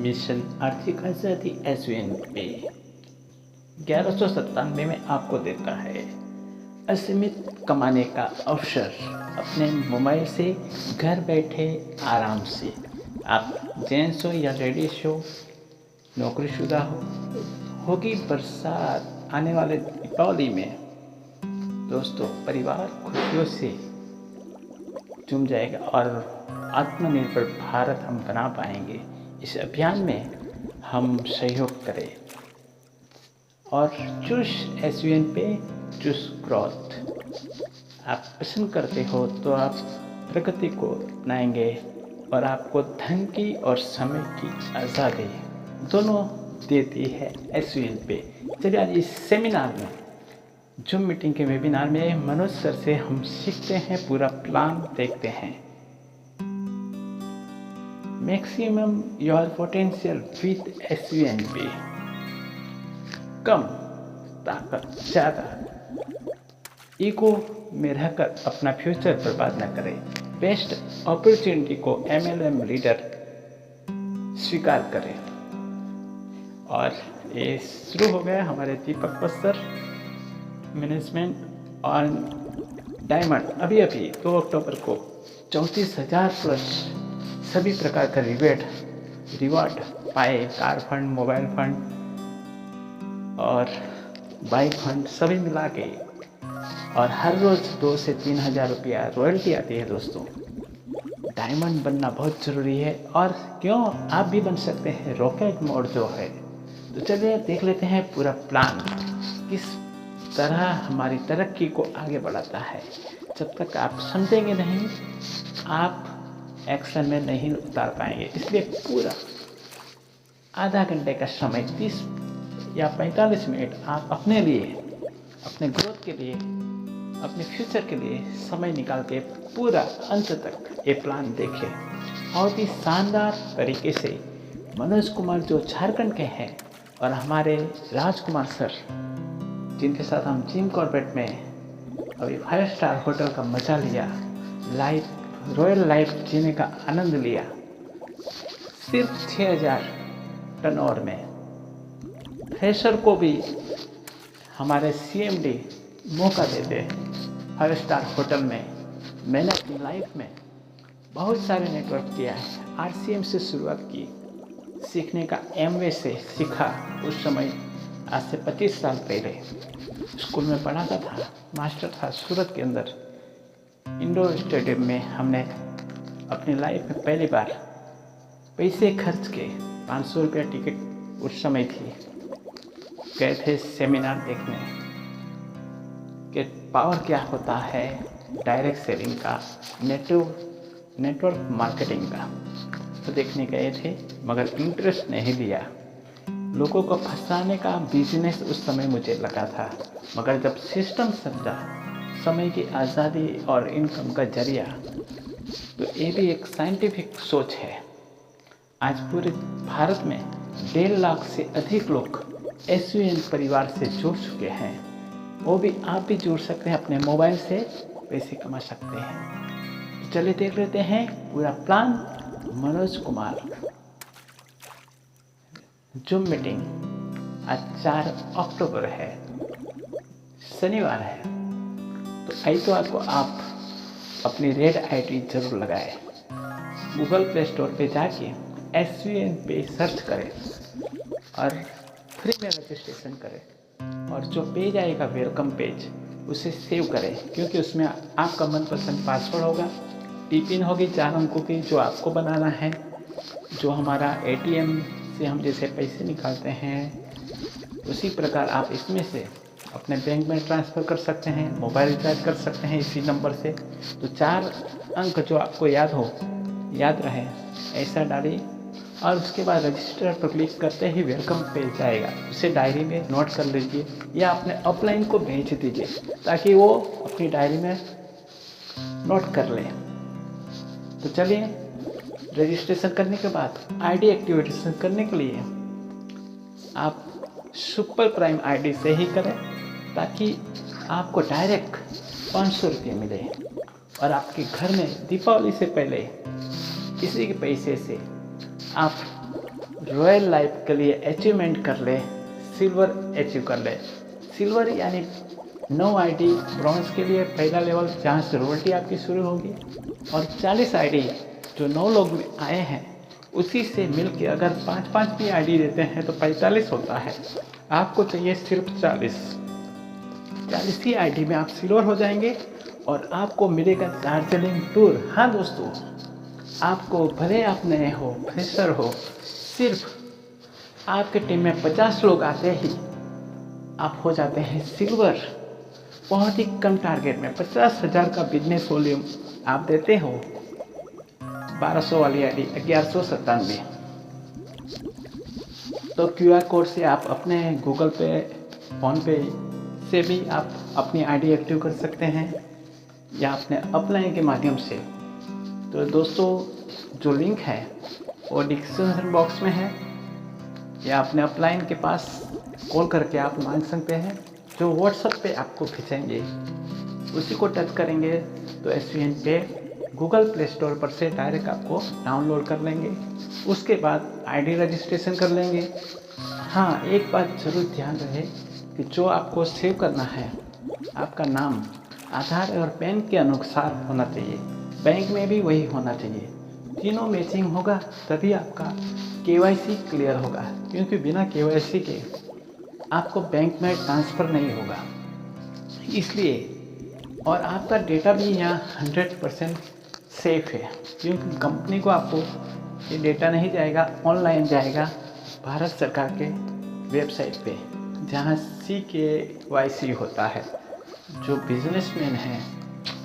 Mission आर्थिक आज़ादी SVN पे 1197 में आपको देता है असीमित कमाने का अवसर अपने मोबाइल से घर बैठे आराम से। आप जेंट्स हो या लेडीज हो, नौकरीशुदा होगी बरसात आने वाले दीपावली में, दोस्तों परिवार खुशियों से झूम जाएगा और आत्मनिर्भर भारत हम बना पाएंगे। इस अभियान में हम सहयोग करें और चूज SVN पे चूज ग्रोथ। आप पसंद करते हो तो आप प्रगति को अपनाएंगे और आपको धन की और समय की आज़ादी दोनों देती है SVN पे। चलिए आज इस सेमिनार में, जूम मीटिंग के वेबिनार में मनोज सर से हम सीखते हैं, पूरा प्लान देखते हैं। Maximum your potential with SVN पे। कम ताकत ज़्यादा, ईगो में रहकर अपना फ्यूचर बर्बाद न करें। बेस्ट अपॉर्चुनिटी को MLM लीडर स्वीकार करें। और ये शुरू हो गया हमारे दीपक बस्तर मैनेजमेंट और डायमंड। अभी 2 अक्टूबर को 34,000 प्लस सभी प्रकार का रिवार्ड पाए। कार फंड, मोबाइल फंड और बाइक फंड सभी मिला के, और हर रोज़ 2 से 3 हज़ार रुपया रॉयल्टी आती है। दोस्तों डायमंड बनना बहुत ज़रूरी है, और क्यों आप भी बन सकते हैं, रॉकेट मोड जो है। तो चलिए देख लेते हैं पूरा प्लान किस तरह हमारी तरक्की को आगे बढ़ाता है। जब तक आप समझेंगे नहीं, आप एक्शन में नहीं उतार पाएंगे। इसलिए पूरा आधा घंटे का समय, 30 या 45 मिनट आप अपने लिए, अपने ग्रोथ के लिए, अपने फ्यूचर के लिए समय निकाल के पूरा अंत तक ये प्लान देखें। बहुत ही शानदार तरीके से मनोज कुमार जो झारखंड के हैं, और हमारे राजकुमार सर जिनके साथ हम जिम कॉर्बेट में अभी 5 स्टार होटल का मजा लिया, रॉयल लाइफ जीने का आनंद लिया, सिर्फ 6,000 टर्नओवर में। फ्रेशर को भी हमारे CMD मौका देते 5 स्टार होटल में। मैंने अपनी लाइफ में बहुत सारे नेटवर्क किया है। RCM से शुरुआत की, सीखने का Amway से सीखा। उस समय आज से 25 साल पहले स्कूल में पढ़ाता था, मास्टर था सूरत के अंदर। इंडोर स्टेडियम में हमने अपनी लाइफ में पहली बार पैसे खर्च के 500 रुपया टिकट उस समय थी, गए थे सेमिनार देखने कि पावर क्या होता है डायरेक्ट सेलिंग का, नेटवर्क मार्केटिंग का। तो देखने गए थे, मगर इंटरेस्ट नहीं लिया। लोगों को फंसाने का बिजनेस उस समय मुझे लगा था, मगर जब सिस्टम समझा, समय की आज़ादी और इनकम का जरिया, तो ये भी एक साइंटिफिक सोच है। आज पूरे भारत में 1.5 लाख से अधिक लोग SVN परिवार से जुड़ चुके हैं। वो भी आप भी जुड़ सकते हैं, अपने मोबाइल से पैसे कमा सकते हैं। चलिए देख लेते हैं पूरा plan. Manoj Kumar zoom meeting आज 4 अक्टूबर है, शनिवार है। तो आइतवार को आप अपनी रेड ID जरूर लगाएं। गूगल प्ले स्टोर पे जाके SVN पे सर्च करें और फ्री में रजिस्ट्रेशन करें, और जो पेज आएगा वेलकम पेज, उसे सेव करें, क्योंकि उसमें आपका मनपसंद पासवर्ड होगा, टिपिन होगी 4 अंकों की जो आपको बनाना है। जो हमारा ATM से हम जैसे पैसे निकालते हैं, उसी प्रकार आप इसमें से अपने बैंक में ट्रांसफ़र कर सकते हैं, मोबाइल रिचार्ज कर सकते हैं इसी नंबर से। तो 4 अंक जो आपको याद रहे, ऐसा डालिए, और उसके बाद रजिस्टर पर क्लिक करते ही वेलकम पेज आएगा। उसे डायरी में नोट कर लीजिए या अपने अपलाइन को भेज दीजिए, ताकि वो अपनी डायरी में नोट कर ले। तो चलिए, रजिस्ट्रेशन करने के बाद ID एक्टिवेशन करने के लिए आप सुपर प्राइम ID से ही करें, ताकि आपको डायरेक्ट 500 रुपये मिले, और आपके घर में दीपावली से पहले इसी के पैसे से आप रॉयल लाइफ के लिए अचीवमेंट कर ले, सिल्वर अचीव कर ले। सिल्वर यानी 9 आईडी, ब्रॉन्ज के लिए पहला लेवल जहाँ से रॉयल्टी आपकी शुरू होगी, और 40 आईडी जो 9 लोग आए हैं उसी से मिल के अगर 5-5 भी आईडी देते हैं तो 45 होता है। आपको चाहिए सिर्फ 40 ही आईडी में आप सिल्वर हो जाएंगे और आपको मिलेगा दार्जिलिंग टूर। हाँ दोस्तों, आपको भले आप नए हो, फ्रेशर हो, सिर्फ आपके टीम में 50 लोग आते ही आप हो जाते हैं सिल्वर। बहुत ही कम टारगेट में 50,000 का बिजनेस वॉल्यूम आप देते हो। 1200 वाली आईडी 1197। तो QR कोड से आप अपने गूगल पे, फ़ोन पे से भी आप अपनी आईडी एक्टिव कर सकते हैं या अपने अपलाइन के माध्यम से। तो दोस्तों, जो लिंक है वो डिस्क्रिप्शन बॉक्स में है या अपने अपलाइन के पास कॉल करके आप मांग सकते हैं। जो व्हाट्सएप पे आपको भेजेंगे उसी को टच करेंगे तो SVN पे गूगल प्ले स्टोर पर से डायरेक्ट आपको डाउनलोड कर लेंगे। उसके बाद आईडी रजिस्ट्रेशन कर लेंगे। हाँ, एक बात ज़रूर ध्यान रहे कि जो आपको सेव करना है आपका नाम आधार और पैन के अनुसार होना चाहिए, बैंक में भी वही होना चाहिए। तीनों मैचिंग होगा तभी आपका KYC क्लियर होगा, क्योंकि बिना KYC के आपको बैंक में ट्रांसफ़र नहीं होगा इसलिए। और आपका डेटा भी यहाँ 100% सेफ है, क्योंकि कंपनी को आपको ये डेटा नहीं जाएगा, ऑनलाइन जाएगा भारत सरकार के वेबसाइट पे, जहाँ CKYC होता है। जो बिजनेसमैन हैं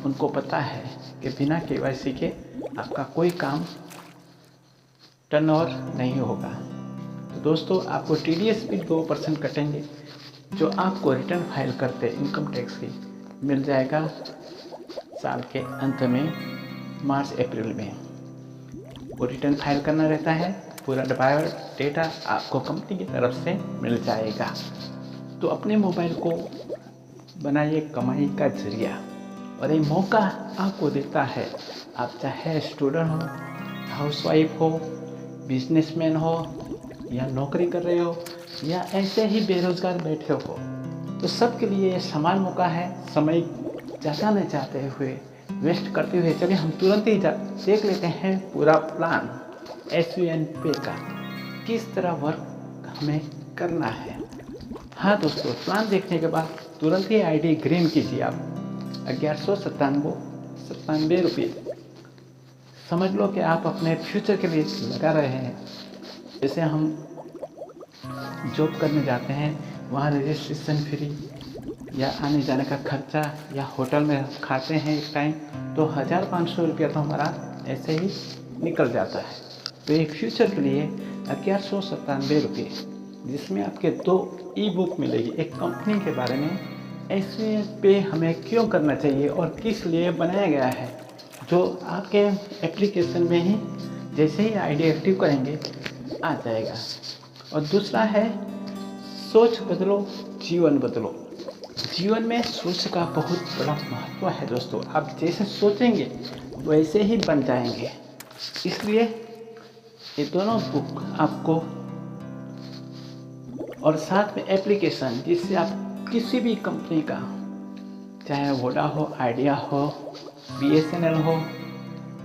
उनको पता है कि बिना KYC के आपका कोई काम टर्नओवर नहीं होगा। तो दोस्तों, आपको TDS भी 2% कटेंगे जो आपको रिटर्न फाइल करते इनकम टैक्स की मिल जाएगा साल के अंत में, मार्च अप्रैल में। वो रिटर्न फाइल करना रहता है, पूरा बायोडेटा आपको कंपनी की तरफ से मिल जाएगा। तो अपने मोबाइल को बनाइए कमाई का जरिया, और ये मौका आपको देता है। आप चाहे स्टूडेंट हो, हाउसवाइफ हो, बिजनेसमैन हो, या नौकरी कर रहे हो, या ऐसे ही बेरोजगार बैठे हो, तो सबके लिए ये समान मौका है। समय ज़्यादा न चाहते हुए, वेस्ट करते हुए, चलिए हम तुरंत ही देख लेते हैं पूरा प्लान SVN पे का किस तरह वर्क हमें करना है। हाँ दोस्तों, प्लान देखने के बाद तुरंत ही आईडी ग्रीन कीजिए आप 1197 रुपये। समझ लो कि आप अपने फ्यूचर के लिए लगा रहे हैं। जैसे हम जॉब करने जाते हैं, वहाँ रजिस्ट्रेशन फ्री या आने जाने का खर्चा, या होटल में खाते हैं एक टाइम, तो 1500 रुपया तो हमारा ऐसे ही निकल जाता है। तो एक फ्यूचर के लिए 1197 रुपये, जिसमें आपके 2 ई-बुक मिलेगी, एक कंपनी के बारे में SVN पे हमें क्यों करना चाहिए और किस लिए बनाया गया है, जो आपके एप्लीकेशन में ही जैसे ही आईडी एक्टिव करेंगे आ जाएगा। और दूसरा है सोच बदलो, जीवन बदलो। जीवन में सोच का बहुत बड़ा महत्व है दोस्तों। आप जैसे सोचेंगे वैसे ही बन जाएंगे। इसलिए ये दोनों बुक आपको, और साथ में एप्लीकेशन, जिससे आप किसी भी कंपनी का, चाहे वोडा हो, आइडिया हो, BSNL हो,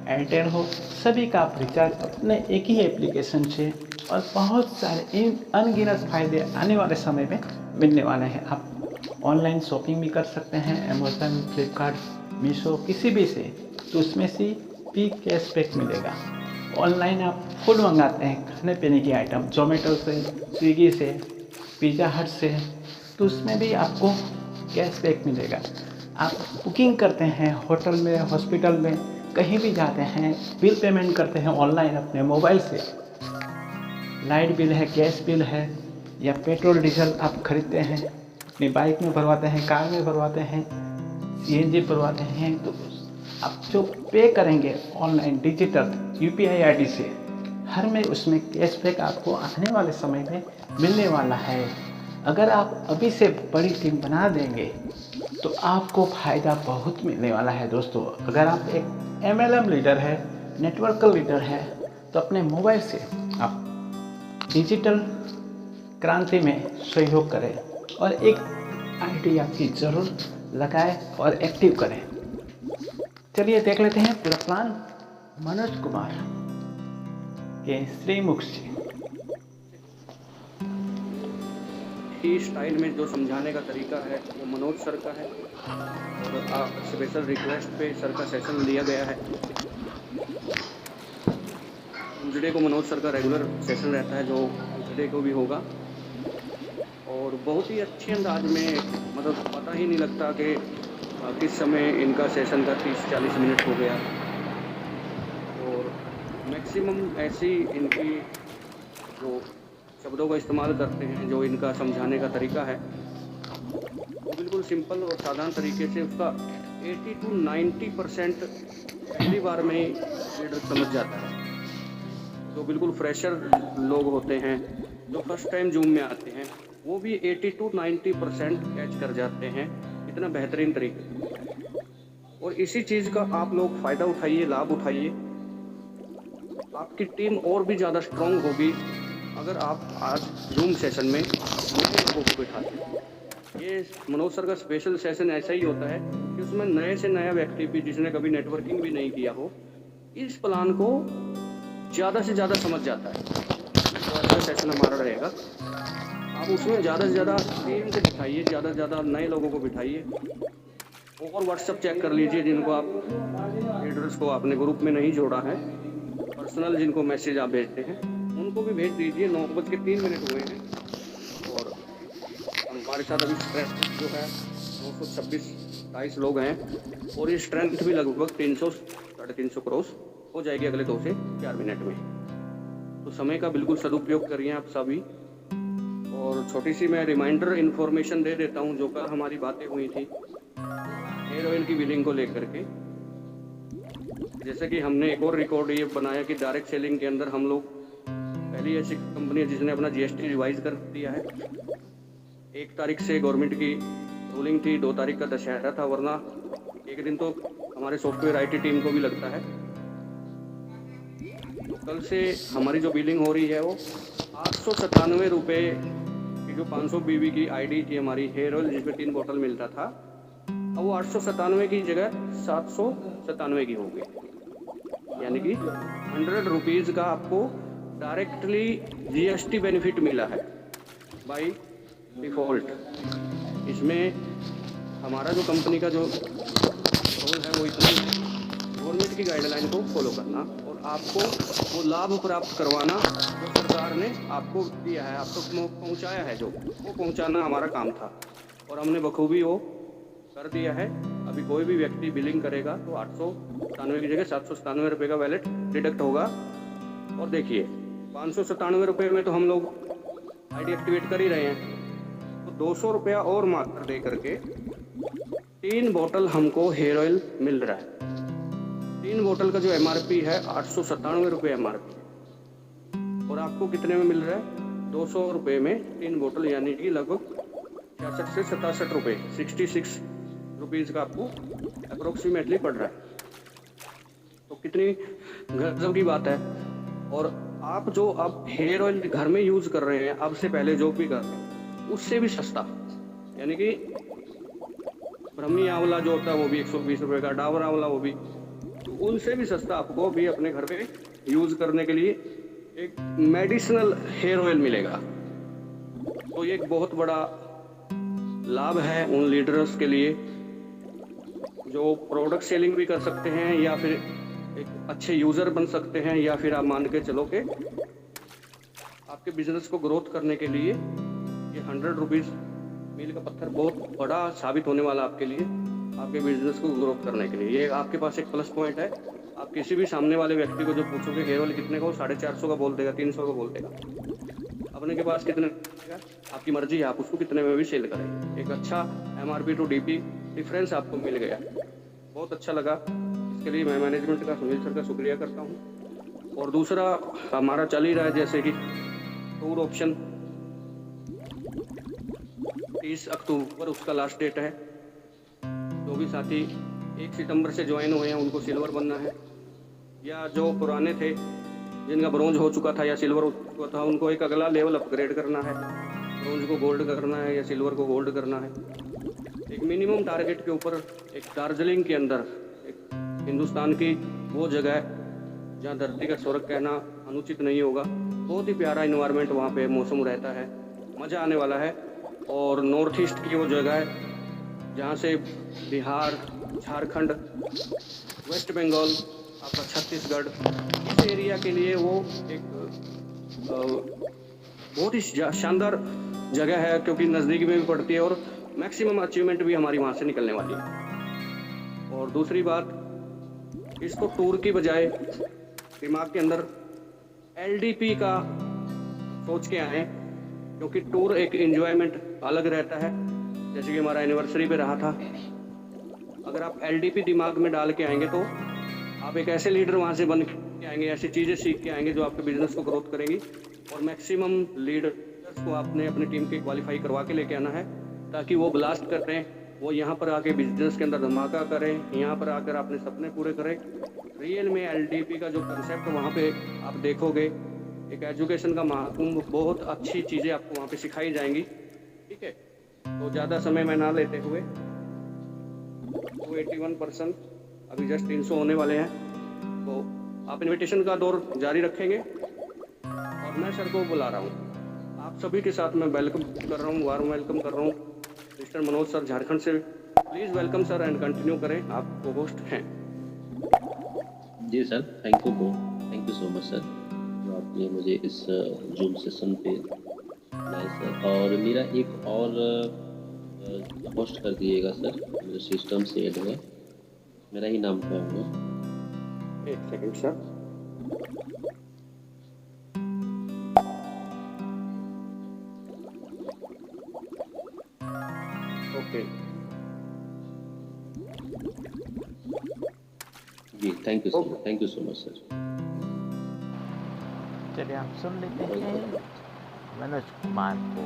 एयरटेल हो, सभी का आप रिचार्ज अपने एक ही एप्लीकेशन से, और बहुत सारे अनगिनत फायदे आने वाले समय में मिलने वाले हैं। आप ऑनलाइन शॉपिंग भी कर सकते हैं, अमेज़न, फ्लिपकार्ट, मीशो, किसी भी से, तो उसमें से भी कैशबैक मिलेगा। ऑनलाइन आप फूड मंगाते हैं, खाने पीने की आइटम, जोमेटो से, स्विगी से, पिज़्ज़ा हट से, तो उसमें भी आपको कैशबैक मिलेगा। आप बुकिंग करते हैं होटल में, हॉस्पिटल में, कहीं भी जाते हैं, बिल पेमेंट करते हैं ऑनलाइन अपने मोबाइल से, लाइट बिल है, गैस बिल है, या पेट्रोल डीजल आप खरीदते हैं, अपनी बाइक में भरवाते हैं, कार में भरवाते हैं, CNG भरवाते हैं, तो आप जो पे करेंगे ऑनलाइन डिजिटल UPI ID से, हर में उसमें कैशबैक आपको आने वाले समय में मिलने वाला है। अगर आप अभी से बड़ी टीम बना देंगे तो आपको फ़ायदा बहुत मिलने वाला है दोस्तों। अगर आप एक MLM लीडर है, नेटवर्क लीडर है, तो अपने मोबाइल से आप डिजिटल क्रांति में सहयोग करें और एक आईडी आपकी ज़रूर लगाएं और एक्टिव करें। चलिए देख लेते हैं पूरा प्लान मनोज कुमार के श्रीमुख से। स्टाइल में जो समझाने का तरीका है वो मनोज सर का है और आप स्पेशल रिक्वेस्ट पे सर का सेशन लिया गया है। ट्यूजडे को मनोज सर का रेगुलर सेशन रहता है जो ट्यूजडे को भी होगा और बहुत ही अच्छे अंदाज में, मतलब पता ही नहीं लगता कि किस समय इनका सेशन का 30-40 मिनट हो गया। और मैक्सिमम ऐसी इनकी जो शब्दों का इस्तेमाल करते हैं, जो इनका समझाने का तरीका है वो बिल्कुल सिंपल और साधारण तरीके से उसका 80 to 90% पहली बार में ही रीडर समझ जाता है। जो बिल्कुल फ्रेशर लोग होते हैं जो फर्स्ट टाइम जूम में आते हैं वो भी 80 to 90% कैच कर जाते हैं इतना बेहतरीन तरीके। और इसी चीज़ का आप लोग फ़ायदा उठाइए, लाभ उठाइए। आपकी टीम और भी ज़्यादा स्ट्रॉन्ग होगी अगर आप आज जूम सेशन में नए लोगों को बिठाते हैं। ये मनोज सर का स्पेशल सेशन ऐसा ही होता है कि उसमें नए से नया व्यक्ति भी जिसने कभी नेटवर्किंग भी नहीं किया हो इस प्लान को ज़्यादा से ज़्यादा समझ जाता है। तो ऐसा सेशन हमारा रहेगा। आप उसमें ज़्यादा से ज़्यादा टीम को बिठाइए, ज़्यादा से ज़्यादा नए लोगों को बिठाइए और व्हाट्सएप चेक कर लीजिए जिनको आप लीडर्स को आपने ग्रुप में नहीं जोड़ा है, पर्सनल जिनको मैसेज आप भेजते हैं उनको भी भेज दीजिए। 9:03 हुए हैं और हमारे साथ अभी स्ट्रेंथ जो है 226-23 लोग हैं और ये स्ट्रेंथ भी लगभग 300-350 क्रॉस हो जाएगी अगले 2 से 4 मिनट में। तो समय का बिल्कुल सदुपयोग करिए आप सभी। और छोटी सी मैं रिमाइंडर इन्फॉर्मेशन दे देता हूँ जो कल हमारी बातें हुई थी हेयर ऑयल की बिलिंग को लेकर के। जैसे कि हमने एक और रिकॉर्ड ये बनाया कि डायरेक्ट सेलिंग के अंदर हम लोग पहली ऐसी कंपनी है जिसने अपना GST रिवाइज कर दिया है। 1 तारीख से गवर्नमेंट की रूलिंग थी, 2 तारीख का दशहरा था, वरना एक दिन तो हमारे सॉफ्टवेयर IT टीम को भी लगता है। तो कल से हमारी जो बिलिंग हो रही है वो 897 रुपये की जो 500 BB की ID थी हमारी हेयर ऑयल जिसमें 3 बोतल मिलता था, अब वो 897 की जगह 797 की हो गई। यानी कि 100 रुपीज़ का आपको डायरेक्टली GST बेनिफिट मिला है बाय डिफ़ॉल्ट। इसमें हमारा जो कंपनी का जो रोल है वो इतना गवर्नमेंट की गाइडलाइन को फॉलो करना और आपको वो लाभ प्राप्त करवाना जो सरकार ने आपको दिया है, आप तक पहुँचाया है, जो वो पहुँचाना हमारा काम था और हमने बखूबी वो कर दिया है। अभी कोई भी व्यक्ति बिलिंग करेगा तो 897 की जगह 797 रुपये का वैलेट डिडक्ट होगा। और देखिए 597 रुपये में तो हम लोग ID एक्टिवेट कर ही रहे हैं, तो 200 रुपया और मात्र दे करके 3 बोतल हमको हेयर ऑयल मिल रहा है। 3 बोतल का जो MRP है 897 रुपये MRP और आपको कितने में मिल रहा है 200 रुपये में 3 बोतल, यानी कि लगभग 66 से 67 रुपये 66 रुपीज़ का आपको अप्रोक्सीमेटली पड़ रहा है। तो कितनी गजब की बात है। और आप जो अब हेयर ऑयल घर में यूज़ कर रहे हैं, अब से पहले जो भी कर रहे हैं उससे भी सस्ता, यानी कि ब्रह्मी आंवला जो होता है वो भी 120 रुपये का, डाबर आंवला वो भी, तो उनसे भी सस्ता आपको भी अपने घर पे यूज़ करने के लिए एक मेडिसिनल हेयर ऑयल मिलेगा। तो ये एक बहुत बड़ा लाभ है उन लीडर्स के लिए जो प्रोडक्ट सेलिंग भी कर सकते हैं या फिर एक अच्छे यूज़र बन सकते हैं, या फिर आप मान के चलो कि आपके बिजनेस को ग्रोथ करने के लिए ये 100 रुपीज़ मील का पत्थर बहुत बड़ा साबित होने वाला आपके लिए, आपके बिजनेस को ग्रोथ करने के लिए। ये आपके पास एक प्लस पॉइंट है। आप किसी भी सामने वाले व्यक्ति को जो पूछोगे हेयर ऑयल कितने का, वो 450 का बोल देगा, 300 का बोल देगा। अपने के पास कितने का, आपकी मर्जी है, आप उसको कितने में भी सेल करें। एक अच्छा MRP टू DP डिफरेंस आपको मिल गया, बहुत अच्छा लगा। इसके लिए मैं मैनेजमेंट का, सुनील सर का शुक्रिया करता हूँ। और दूसरा हमारा चल ही रहा है जैसे कि टूर ऑप्शन 30 अक्टूबर उसका लास्ट डेट है। जो भी साथी 1 सितंबर से ज्वाइन हुए हैं उनको सिल्वर बनना है, या जो पुराने थे जिनका ब्रोंज हो चुका था या सिल्वर हो चुका था, उनको एक अगला लेवल अपग्रेड करना है, ब्रोंज को गोल्ड करना है या सिल्वर को गोल्ड करना है। एक मिनिमम टारगेट के ऊपर एक दार्जिलिंग के अंदर, एक हिंदुस्तान की वो जगह है जहाँ धरती का स्वर्ग कहना अनुचित नहीं होगा। बहुत ही प्यारा इन्वायरमेंट वहाँ पे मौसम रहता है, मज़ा आने वाला है। और नॉर्थ ईस्ट की वो जगह है जहाँ से बिहार, झारखंड, वेस्ट बंगाल, आपका छत्तीसगढ़, इस एरिया के लिए वो एक बहुत ही शानदार जगह है, क्योंकि नज़दीक में भी पड़ती है और मैक्सिमम अचीवमेंट भी हमारी वहाँ से निकलने वाली है। और दूसरी बात, इसको टूर की बजाय दिमाग के अंदर LDP का सोच के आए, क्योंकि टूर एक एंजॉयमेंट अलग रहता है। जैसे कि हमारा एनिवर्सरी पे रहा था, अगर आप LDP दिमाग में डाल के आएंगे तो आप एक ऐसे लीडर वहाँ से बन के आएंगे, ऐसी चीज़ें सीख के आएंगे जो आपके बिजनेस को ग्रोथ करेंगी। और मैक्सिमम लीडर्स को आपने अपनी टीम के क्वालिफाई करवा के लेके आना है, ताकि वो ब्लास्ट करें, वो यहाँ पर आके बिजनेस के अंदर धमाका करें, यहाँ पर आकर अपने सपने पूरे करें। रियल में LDP का जो कंसेप्ट वहाँ पे आप देखोगे, एक एजुकेशन का महाकुंभ, बहुत अच्छी चीज़ें आपको वहाँ पे सिखाई जाएंगी। ठीक है, तो ज़्यादा समय मैं ना लेते हुए, 281% अभी जस्ट 300 होने वाले हैं, तो आप इनविटेशन का दौर जारी रखेंगे और मैं सर को बुला रहा हूँ। आप सभी के साथ मैं वेलकम कर रहा हूँ, वार्म वेलकम कर रहा हूँ। मिस्टर मनोज सर झारखंड से, please welcome sir and continue करें, आप को होस्ट हैं। जी sir, thank you so much sir, जो आपने मुझे इस जूम सेशन पे लाए सर। और मेरा एक और होस्ट कर दिएगा सर, मेरे सिस्टम से ऐड है, मेरा ही नाम क्या होगा? एक सेकंड सर। ओके जी, thank you so much sir. चलिए हम सुन लेते हैं मनोज कुमार को।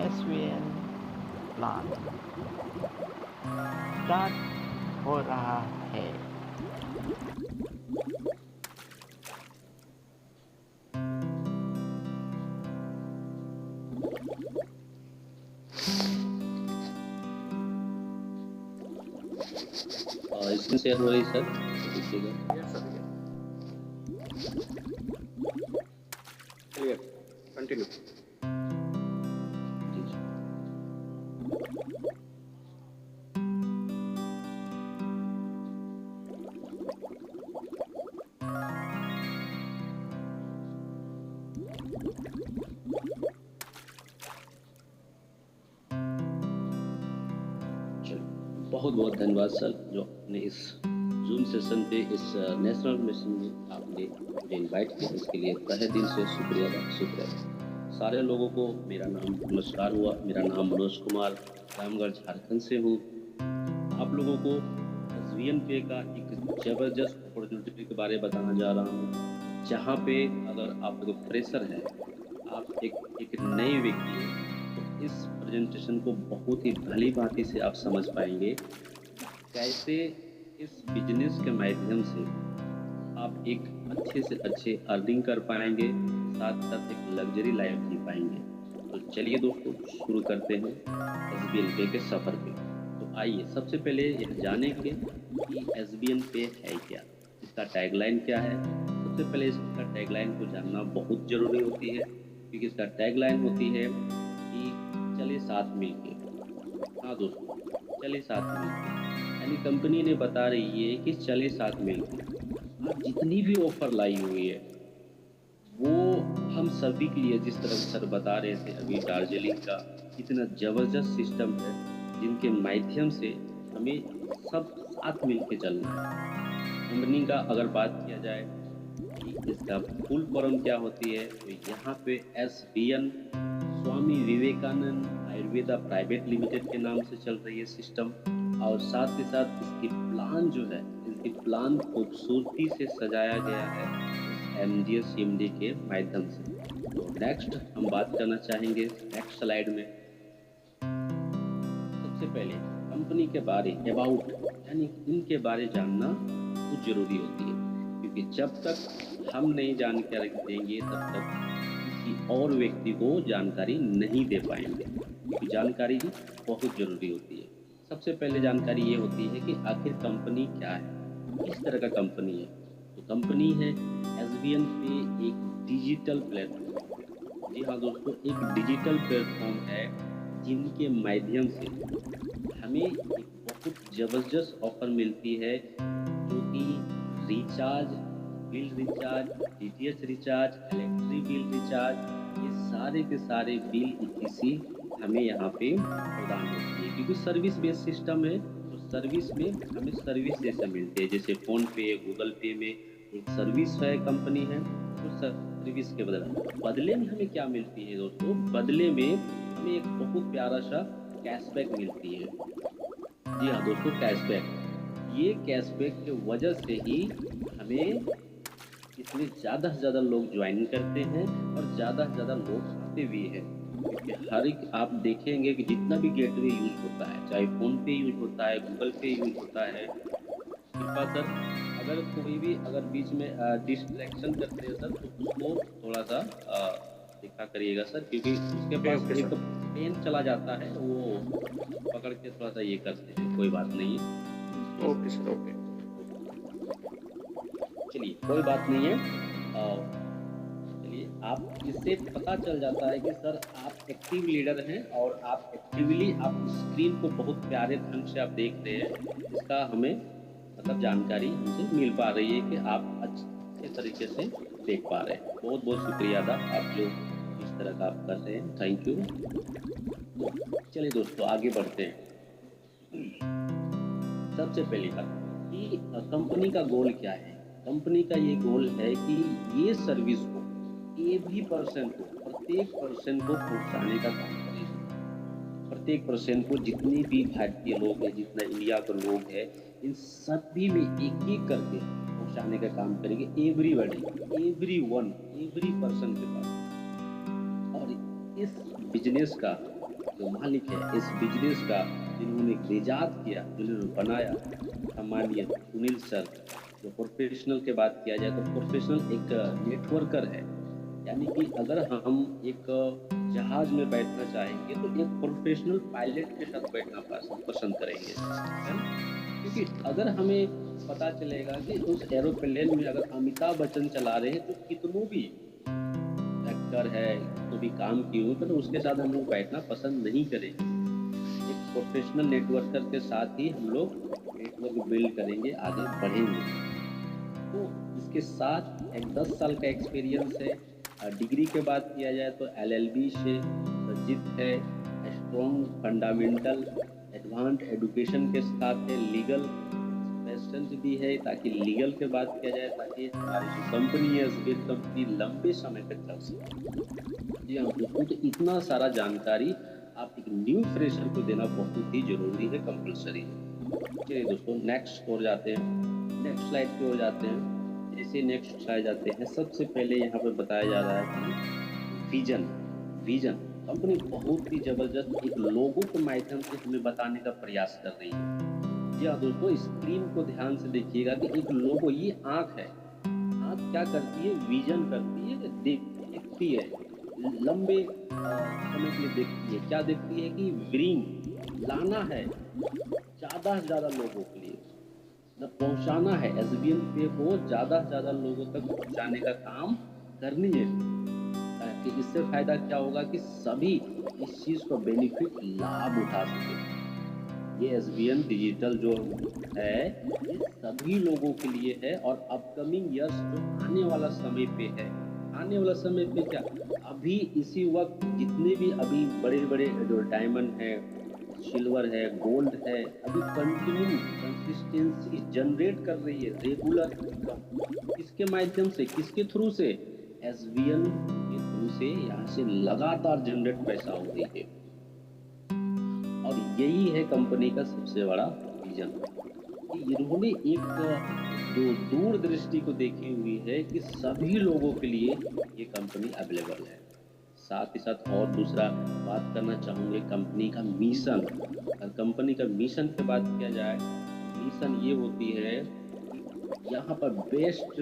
SVN प्लान स्टार्ट हो रहा है। स्क्रीन शेयर हो रही सर, देखिएगा। Yes sir, clear, continue. जी जी। बहुत बहुत धन्यवाद सर, जो आपने इस जूम सेशन पे इस नेशनल मिशन में आपने मुझे इनवाइट किया, इसके लिए तहे दिल से शुक्रिया। सारे लोगों को मेरा नाम नमस्कार हुआ। मेरा नाम मनोज कुमार, रामगढ़ झारखंड से हूँ। आप लोगों को SVN पे का एक ज़बरदस्त अपॉर्चुनिटी के बारे में बताना जा रहा हूँ, जहाँ पे अगर आप लोग फ्रेशर हैं, आप एक नए व्यक्ति हैं, तो इस प्रेजेंटेशन को बहुत ही भली भांति से आप समझ पाएंगे, कैसे इस बिजनेस के माध्यम से आप एक अच्छे से अच्छे अर्निंग कर पाएंगे, साथ साथ एक लग्जरी लाइफ जी पाएंगे। तो चलिए दोस्तों, शुरू करते हैं SVN पे के सफ़र पे। तो आइए सबसे पहले यह जानेंगे कि SVN पे है क्या, इसका टैगलाइन क्या है। सबसे पहले इसका टैगलाइन को जानना बहुत ज़रूरी होती है, क्योंकि इसका टैगलाइन होती है कि चले साथ मिलके। हाँ दोस्तों, चले साथ मिलके, यानी कंपनी ने बता रही है कि चले साथ मिलके। आप जितनी भी ऑफर लाई हुई है, वो हम सभी के लिए, जिस तरह सर बता रहे थे अभी, दार्जिलिंग का इतना ज़बरदस्त सिस्टम है, जिनके माध्यम से हमें सब साथ मिलके चलना है। कंपनी का अगर बात किया जाए कि इसका फुल फॉर्म क्या होती है, तो यहाँ पे SVN Swami Vivekananda Ayurveda private limited के नाम से चल रही है सिस्टम। और साथ ही साथ इसकी प्लान जो है, इसकी प्लान खूबसूरती से सजाया गया है इस MGS CMD के माध्यम से। तो नेक्स्ट हम बात करना चाहेंगे नेक्स्ट स्लाइड में। सबसे पहले कंपनी के बारे अबाउट, यानी इनके बारे जानना बहुत ज़रूरी होती है, क्योंकि जब तक हम नहीं जानकारी देंगे तब तक किसी और व्यक्ति को जानकारी नहीं दे पाएंगे, क्योंकि जानकारी भी बहुत ज़रूरी होती है। सबसे पहले जानकारी ये होती है कि आखिर कंपनी क्या है, किस तरह का कंपनी है। तो कंपनी है एसबीएन पे एक डिजिटल प्लेटफॉर्म। जी हाँ दोस्तों, एक डिजिटल प्लेटफॉर्म है जिनके माध्यम से हमें एक बहुत ज़बरदस्त ऑफर मिलती है, जो कि recharge, bill recharge, DTH recharge, electric bill recharge, ये सारे के सारे बिल ईटीसी हमें यहाँ पे प्रदान होती है, क्योंकि सर्विस बेस्ड सिस्टम है। तो सर्विस में हमें सर्विस जैसे मिलते हैं, जैसे फ़ोन पे, गूगल पे में एक सर्विस है, कंपनी है, तो सर्विस के बदले में हमें क्या मिलती है दोस्तों? बदले में हमें एक बहुत प्यारा सा कैशबैक मिलती है। जी हाँ दोस्तों, कैशबैक। ये कैशबैक के वजह से ही हमें इसमें ज़्यादा से ज़्यादा लोग ज्वाइन करते हैं और ज़्यादा से ज़्यादा लोग आते भी हैं, क्योंकि हर एक आप देखेंगे कि जितना भी गेटवे यूज होता है, चाहे फ़ोन पे यूज होता है, गूगल पे यूज होता है, कृपा सर अगर कोई भी अगर बीच में डिस्ट्रैक्शन करते हैं सर, तो उसको थोड़ा सा देखा करिएगा सर, क्योंकि उसके ओके पास ओके एक सर। पेन चला जाता है, वो पकड़ के थोड़ा सा ये करते हैं, कोई बात नहीं है। Okay sir, okay. चलिए कोई बात नहीं है। चलिए, आप इससे पता चल जाता है कि सर आप एक्टिव लीडर हैं और आप एक्टिवली आप स्क्रीन को बहुत प्यारे ढंग से आप देख रहे हैं, इसका हमें मतलब जानकारी हमसे मिल पा रही है कि आप अच्छे तरीके से देख पा रहे हैं। बहुत बहुत शुक्रिया अदा, आप जो इस तरह का आप कर रहे हैं, थैंक यू। तो चलिए दोस्तों आगे बढ़ते हैं। सबसे पहली बात कि कंपनी का गोल क्या है। कंपनी का ये गोल है कि ये सर्विस को एवरी पर्सन को, प्रत्येक पर्सन को पहुंचाने का काम करेगी। प्रत्येक पर्सन को, जितनी भी भारतीय लोग हैं, जितना इंडिया के लोग हैं, इन सभी में एक एक करके पहुंचाने का काम करेंगे। एवरीबॉडी, एवरीवन, एवरी पर्सन के पास। और इस बिजनेस का जो मालिक है, इस बिजनेस का जिन्होंने इजाद किया, जिन्होंने बनाया, सम्मानीय सुनील सर, जो प्रोफेशनल के बात किया जाए तो प्रोफेशनल एक नेटवर्कर है। यानी कि अगर हम एक जहाज में बैठना चाहेंगे तो एक प्रोफेशनल पायलट के साथ बैठना पसंद करेंगे, है ना? क्योंकि अगर हमें पता चलेगा कि उस एरोप्लेन में अगर अमिताभ बच्चन चला रहे हैं, तो कितनों भी एक्टर है, तो भी काम किए हुए, पर उसके साथ हम लोग बैठना पसंद नहीं करेंगे। एक प्रोफेशनल नेटवर्कर के साथ ही हम लोग नेटवर्क बिल्ड करेंगे, आगे बढ़ेंगे। तो इसके साथ एक 10 साल का एक्सपीरियंस है। डिग्री के बात किया जाए तो एलएलबी से सज्जित है, स्ट्रॉन्ग फंडामेंटल एडवांस एजुकेशन के साथ है, लीगल एक्सपीरियंस भी है, ताकि लीगल के बात किया जाए, ताकि हमारी जो कंपनी है एसबीएन कंपनी लंबे समय तक चल सके। जी हाँ दोस्तों, तो इतना सारा जानकारी आप एक न्यू फ्रेशर को देना बहुत ही जरूरी है, कंपलसरी है। चलिए दोस्तों नेक्स्ट हो जाते हैं, नेक्स्ट स्लाइड पे हो जाते हैं। जैसे नेक्स्ट स्लाइड जाते हैं, सबसे पहले यहाँ पे बताया जा रहा है कि विजन। विजन कंपनी बहुत ही जबरदस्त एक लोगों के माध्यम से हमें बताने का प्रयास कर रही है। जी हाँ दोस्तों, स्क्रीन को ध्यान से देखिएगा कि एक लोगो, ये आँख है। आँख क्या करती है? विजन करती है, देखती है, लंबे समय के लिए देखती है। क्या देखती है? कि ब्रिंग, लाना है ज़्यादा से ज़्यादा लोगों के लिए, न पहुंचाना है, एसबीएन पे को ज़्यादा से ज़्यादा लोगों तक पहुंचाने का काम करनी है। कि इससे फायदा क्या होगा कि सभी इस चीज़ को बेनिफिट लाभ उठा सके। ये एसबीएन डिजिटल जो है, ये सभी लोगों के लिए है। और अपकमिंग ईयर्स जो आने वाला समय पे है, आने वाला समय पे क्या, अभी इसी वक्त जितने भी अभी बड़े बड़े जो डायमंड है, सिल्वर है, गोल्ड है, अभी कंटिन्यू कंसिस्टेंसी जनरेट कर रही है, रेगुलर इनकम। किसके माध्यम से, किसके थ्रू से? एसबीएन के थ्रू से यहाँ से लगातार जनरेट पैसा हो रही है। और यही है कंपनी का सबसे बड़ा विजन, कि इन्होंने एक जो दूरदृष्टि को देखी हुई है कि सभी लोगों के लिए ये कंपनी अवेलेबल है। साथ ही साथ और दूसरा बात करना चाहूँगे कंपनी का मिशन। अगर कंपनी का मिशन की बात किया जाए, मिशन ये होती है कि यहाँ पर बेस्ट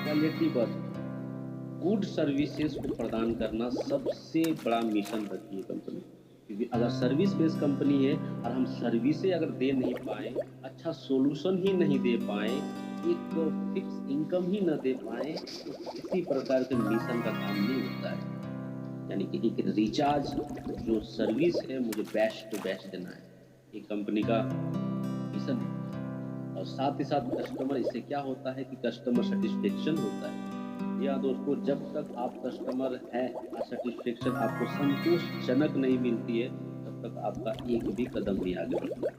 क्वालिटी पर गुड सर्विसेज को प्रदान करना सबसे बड़ा मिशन रखती है कंपनी। क्योंकि अगर सर्विस बेस्ड कंपनी है और हम सर्विसेज अगर दे नहीं पाए, अच्छा सॉल्यूशन ही नहीं दे पाए, एक फिक्स इनकम ही न दे पाए, तो किसी प्रकार के मिशन का काम नहीं होता है। यानी कि एक रिचार्ज जो सर्विस है मुझे बेस्ट टू बेस्ट देना है, एक कंपनी का मिशन है। और साथ ही साथ कस्टमर, इससे क्या होता है कि कस्टमर सेटिस्फेक्शन होता है। या दोस्तों, जब तक आप कस्टमर है सेटिस्फेक्शन आपको संतोषजनक नहीं मिलती है, तब तक आपका एक भी कदम नहीं आगे बढ़ता है।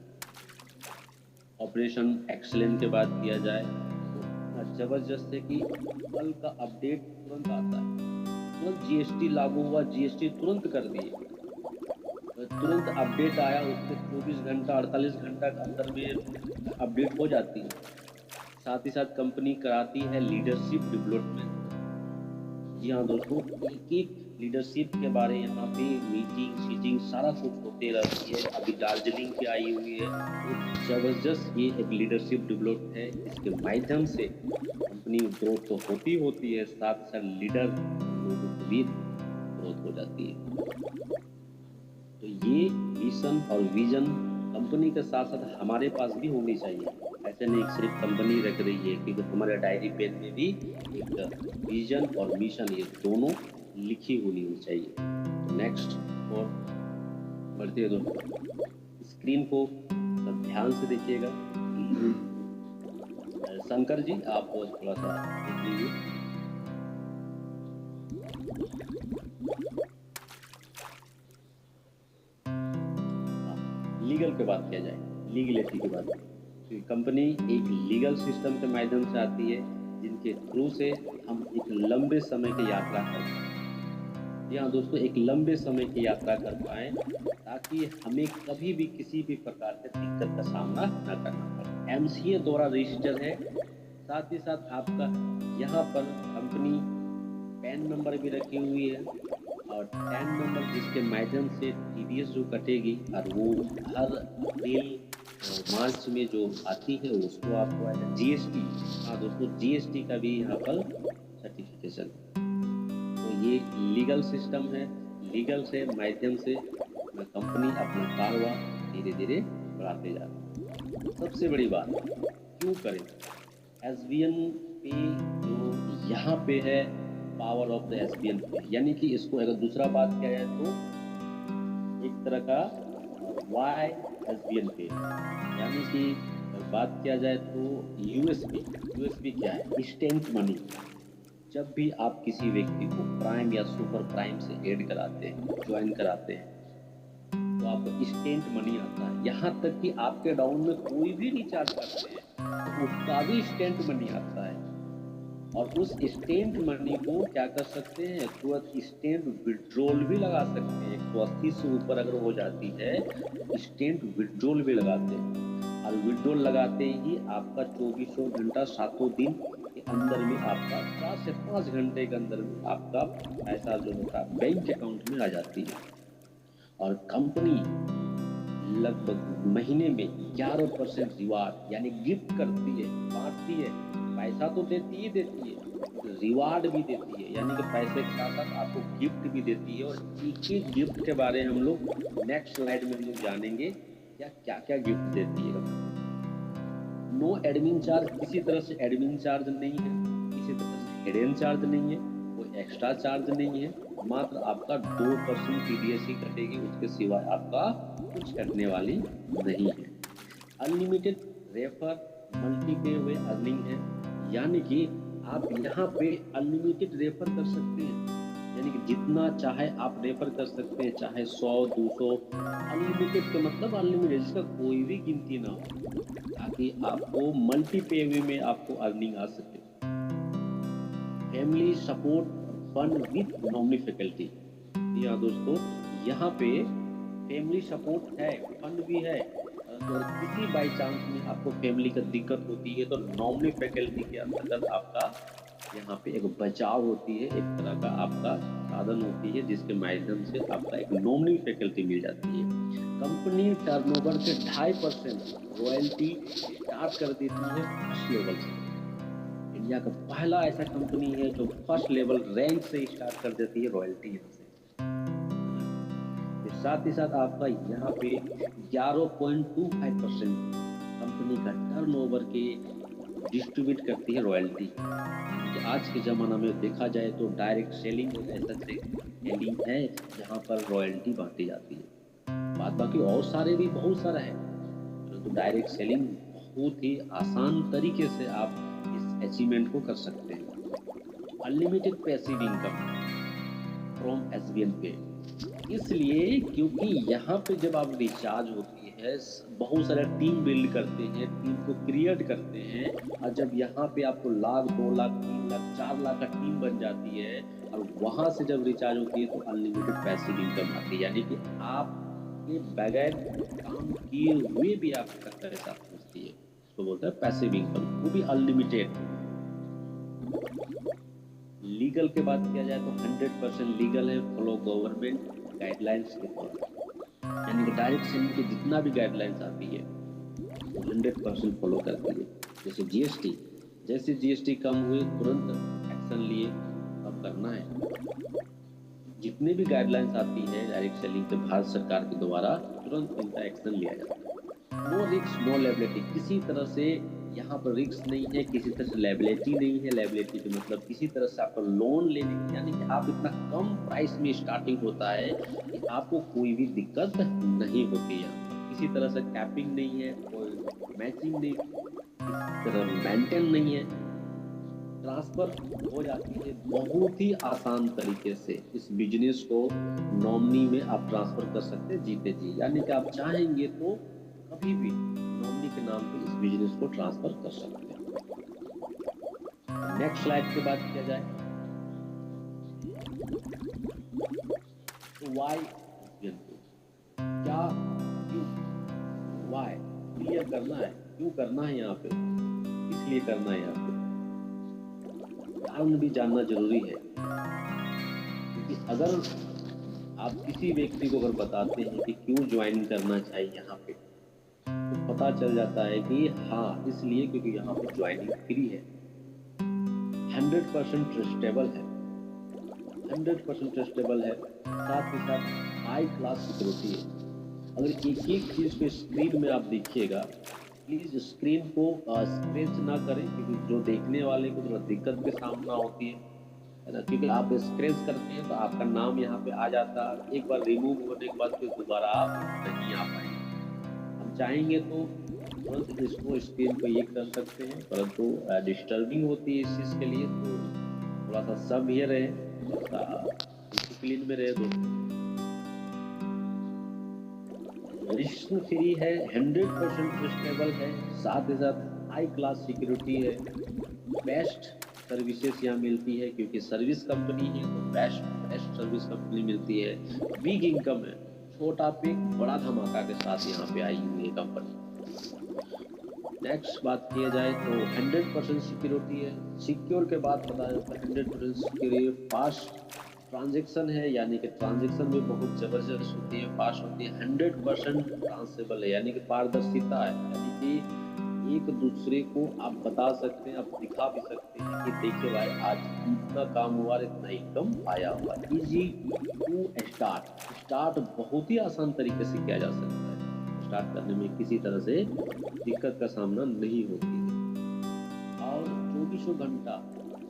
ऑपरेशन एक्सीलेंस के बात किया जाए तो इतना जबरदस्त है कि कल का अपडेट तुरंत आता है। तुरंत जीएसटी लागू हुआ, जीएसटी तुरंत कर दिए, तुरंत अपडेट आया, उसके 24 घंटा 48 घंटा के अंदर में अपडेट हो जाती है। साथ ही साथ कंपनी कराती है लीडरशिप डेवलपमेंट। जी हाँ दोस्तों, एक एक लीडरशिप के बारे यहाँ पे मीटिंग सीटिंग सारा कुछ होते रहती है। अभी दार्जिलिंग पे आई हुई है, एक जबरदस्त ये एक लीडरशिप डेवलप है। इसके माध्यम से कंपनी ग्रोथ तो होती है, साथ साथ लीडर लोगों को भी ग्रोथ हो जाती है। तो ये मिशन और विजन कंपनी के साथ साथ हमारे पास भी होनी चाहिए। ऐसे नहीं सिर्फ कंपनी रख रही है, क्योंकि हमारे डायरी पेन में भी एक विजन और मिशन ये दोनों लिखी होनी चाहिए। तो नेक्स्ट और बढ़ते हैं दोस्तों, स्क्रीन को सब ध्यान से देखिएगा। शंकर जी आप थोड़ा सा देख लीजिए। लीगल पे बात किया जाए, लीगलिटी की बात, तो कंपनी एक लीगल सिस्टम के माध्यम से आती है, जिनके थ्रू से हम एक लंबे समय की यात्रा कर पाएँ। जी हाँ दोस्तों, एक लंबे समय की यात्रा कर पाएँ, ताकि हमें कभी भी किसी भी प्रकार के दिक्कत का सामना न करना पड़े। एमसीए द्वारा रजिस्टर है। साथ ही साथ आपका यहाँ पर कंपनी पैन नंबर भी रखी हुई है, और 10 नंबर जिसके माध्यम से टीडीएस जो कटेगी, और वो हर अप्रैल मार्च में जो आती है उसको आपको आएगा जीएसटी। हाँ दोस्तों, जीएसटी का भी यहाँ पर सर्टिफिकेशन। तो ये लीगल सिस्टम है, लीगल से माध्यम से कंपनी अपना कारोबार धीरे धीरे बढ़ाते जा रही है। सबसे बड़ी बात क्यों करें, एसबीएन पे जो यहाँ पे है पावर ऑफ द एसबीएन पे, यानी कि इसको अगर दूसरा बात किया जाए तो एक तरह का वाई एसबीएन पे, यानी कि बात किया जाए तो यूएसबी क्या है, इंस्टेंट मनी। जब भी आप किसी व्यक्ति को प्राइम या सुपर प्राइम से ऐड कराते हैं, ज्वाइन कराते हैं, तो आपको इंस्टेंट मनी आता है। यहाँ तक कि आपके डाउन में कोई भी रिचार्ज करते हैं तो उसका भी इंस्टेंट मनी आता है। और उस इंस्टेंट मनी को क्या कर सकते हैं, तुरंत इंस्टेंट विड्रॉल भी लगा सकते हैं। 180 से ऊपर अगर हो जाती है तो इंस्टेंट विड्रॉल भी लगाते हैं, और विड्रॉल लगाते ही आपका 24 घंटा 7 दिन के अंदर में आपका 4 से 5 घंटे के अंदर में आपका पैसा जो होता है बैंक अकाउंट में आ जाती है। और कंपनी लगभग महीने में 11% रिवार्ड यानी गिफ्ट करती है, बांटती है। पैसा तो देती है, रिवार्ड भी देती है, यानी कि पैसे के साथ साथ आपको गिफ्ट भी देती है। और एक एक गिफ्ट के बारे में हम लोग नेक्स्ट स्लाइड में हम लोग जानेंगे क्या क्या गिफ्ट देती है। नो एडमिन चार्ज, किसी तरह से एडमिन चार्ज नहीं है, किसी तरह से हिडन चार्ज नहीं है, कोई एक्स्ट्रा चार्ज नहीं है, मात्र आपका 2% टीडीएस ही कटेगी, उसके सिवाय आपका कुछ कटने वाली नहीं है। अनलिमिटेड रेफर मल्टी पे हुए अर्निंग है, यानी कि आप यहाँ पे अनलिमिटेड रेफर कर सकते हैं, यानी कि जितना चाहे आप रेफर कर सकते हैं, चाहे 100 200। अनलिमिटेड का मतलब अनलिमिटेड, जिसका कोई भी गिनती ना हो, ताकि आपको मल्टी पे वे में आपको अर्निंग आ सके। Family support fund with nominee faculty. यहाँ दोस्तों, यहाँ पे फैमिली सपोर्ट है, फंड भी है। तो किसी बाई चांस में आपको फैमिली का दिक्कत होती है तो नॉमिनी फैकल्टी के अंतर्गत आपका यहाँ पे एक बचाव होती है, एक तरह का आपका साधन होती है, जिसके माध्यम से आपका एक नॉमिनी फैकल्टी मिल जाती है। कंपनी टर्नओवर के 2.5% रॉयल्टी स्टार्ट कर देती है फर्स्ट लेवल से। इंडिया का पहला ऐसा कंपनी है जो फर्स्ट लेवल रैंक से स्टार्ट कर देती है रॉयल्टी यहाँ से। फिर साथ ही साथ आपका यहाँ पे 11.25% कंपनी का टर्नओवर के डिस्ट्रीब्यूट करती है रॉयल्टी। कि आज के ज़माना में देखा जाए तो डायरेक्ट सेलिंग एक ऐसा सेलिंग है जहाँ पर रॉयल्टी बांटी जाती है। बाद बाकी और सारे भी बहुत सारा है, परंतु तो डायरेक्ट सेलिंग बहुत ही आसान तरीके से आप इस अचीवमेंट को कर सकते हैं। Unlimited passive income from SBN पे, इसलिए क्योंकि यहाँ पे जब आप रिचार्ज होती है बहुत सारा टीम बिल्ड करते हैं, टीम को क्रिएट करते हैं, और जब यहाँ पे आपको 1 लाख 2 लाख 3 लाख 4 लाख का टीम बन जाती है और वहाँ से जब रिचार्ज होती है तो अनलिमिटेड पैसिव इनकम आती है। यानी कि आपके बगैर काम किए हुए भी आपका पैसा पहुँचती है, उसको बोलते हैं पैसिव इनकम, वो भी अनलिमिटेड। लीगल के बात किया जाए तो 100% लीगल है, फॉलो गवर्नमेंट गाइडलाइंस के फॉलो, यानी कि डायरेक्ट सेलिंग की जितना भी गाइडलाइंस आती है वो 100% फॉलो करती है। जैसे GST, जैसे GST कम हुए तुरंत एक्शन लिए, अब करना है। जितने भी गाइडलाइंस आती है डायरेक्ट सेलिंग पे भारत सरकार के द्वारा तुरंत इनका एक्शन लिया जाता है। नो रिस्क नो लायबिलिटी, किसी तरह से यहाँ पर रिस्क नहीं है, किसी तरह से लायबिलिटी नहीं है। लायबिलिटी का मतलब किसी तरह से आपको लोन लेने की, यानी कि आप इतना कम प्राइस में स्टार्टिंग होता है कि आपको कोई भी दिक्कत नहीं होती है। किसी तरह से कैपिंग नहीं है, कोई मैचिंग नहीं, किसी तरह मेंटेन नहीं है, ट्रांसफर हो जाती है बहुत ही आसान तरीके से। इस बिजनेस को नॉमिनी में आप ट्रांसफर कर सकते हैं जीते जी, यानी कि आप चाहेंगे तो कभी भी नॉमिनी के नाम पे इस बिजनेस को ट्रांसफर कर सकते हैं। नेक्स्ट स्लाइड के बाद किया जाए तो वाई, क्या, क्यों, वाई क्लियर करना है, क्यों करना है यहाँ पे, इसलिए करना है यहाँ पे, कारण भी जानना जरूरी है। क्योंकि अगर आप किसी व्यक्ति को अगर बताते हैं कि क्यों ज्वाइन करना चाहिए यहाँ पे, तो पता चल जाता है कि हाँ इसलिए क्योंकि यहाँ पे ज्वाइनिंग फ्री है, 100% ट्रस्टेबल है, 100% ट्रस्टेबल है, साथ ही साथ हाई क्लास सिक्योरिटी है। अगर एक एक चीज़ को स्क्रीन में आप देखिएगा, प्लीज़ स्क्रीन को स्क्रैच ना करें, क्योंकि जो देखने वाले को थोड़ा दिक्कत के सामना होती है ना, क्योंकि आप स्क्रैच करते हैं तो आपका नाम यहाँ पे आ जाता है, एक बार रिमूव होने के बाद फिर दोबारा आप नहीं आ पाएंगे। हम चाहेंगे तो तुरंत इसको स्क्रीन पे ये कर सकते हैं, परंतु डिस्टर्बिंग होती है इस चीज़ के लिए, तो थोड़ा सा सब ये रहे, थोड़ा सा डिसिप्लिन में रहे। रिस्क फ्री है, 100% ट्रस्टेबल है, साथ ही साथ हाई क्लास सिक्योरिटी है, बेस्ट सर्विसेज यहाँ मिलती है, क्योंकि सर्विस कंपनी है तो बेस्ट सर्विस कंपनी मिलती है। बिग इनकम है, छोटा पे बड़ा धमाका के साथ यहाँ पे आई हुई है कंपनी। नेक्स्ट बात किया जाए तो 100% सिक्योरिटी है, सिक्योर के बाद पता जाता है 100% सिक्योरिटी, फास्ट ट्रांजैक्शन है, यानी कि ट्रांजैक्शन भी बहुत ज़बरदस्त होती है, फास्ट होती है, 100% ट्रांसेबल है, यानी कि पारदर्शिता है, यानी कि एक दूसरे को आप बता सकते हैं, आप दिखा भी सकते हैं कि देखिए भाई आज इतना काम हुआ, इतना इनकम आया हुआ। इजी टू स्टार्ट बहुत ही आसान तरीके से किया जा सकता है, स्टार्ट करने में किसी तरह से दिक्कत का सामना नहीं होती है। और 24 घंटा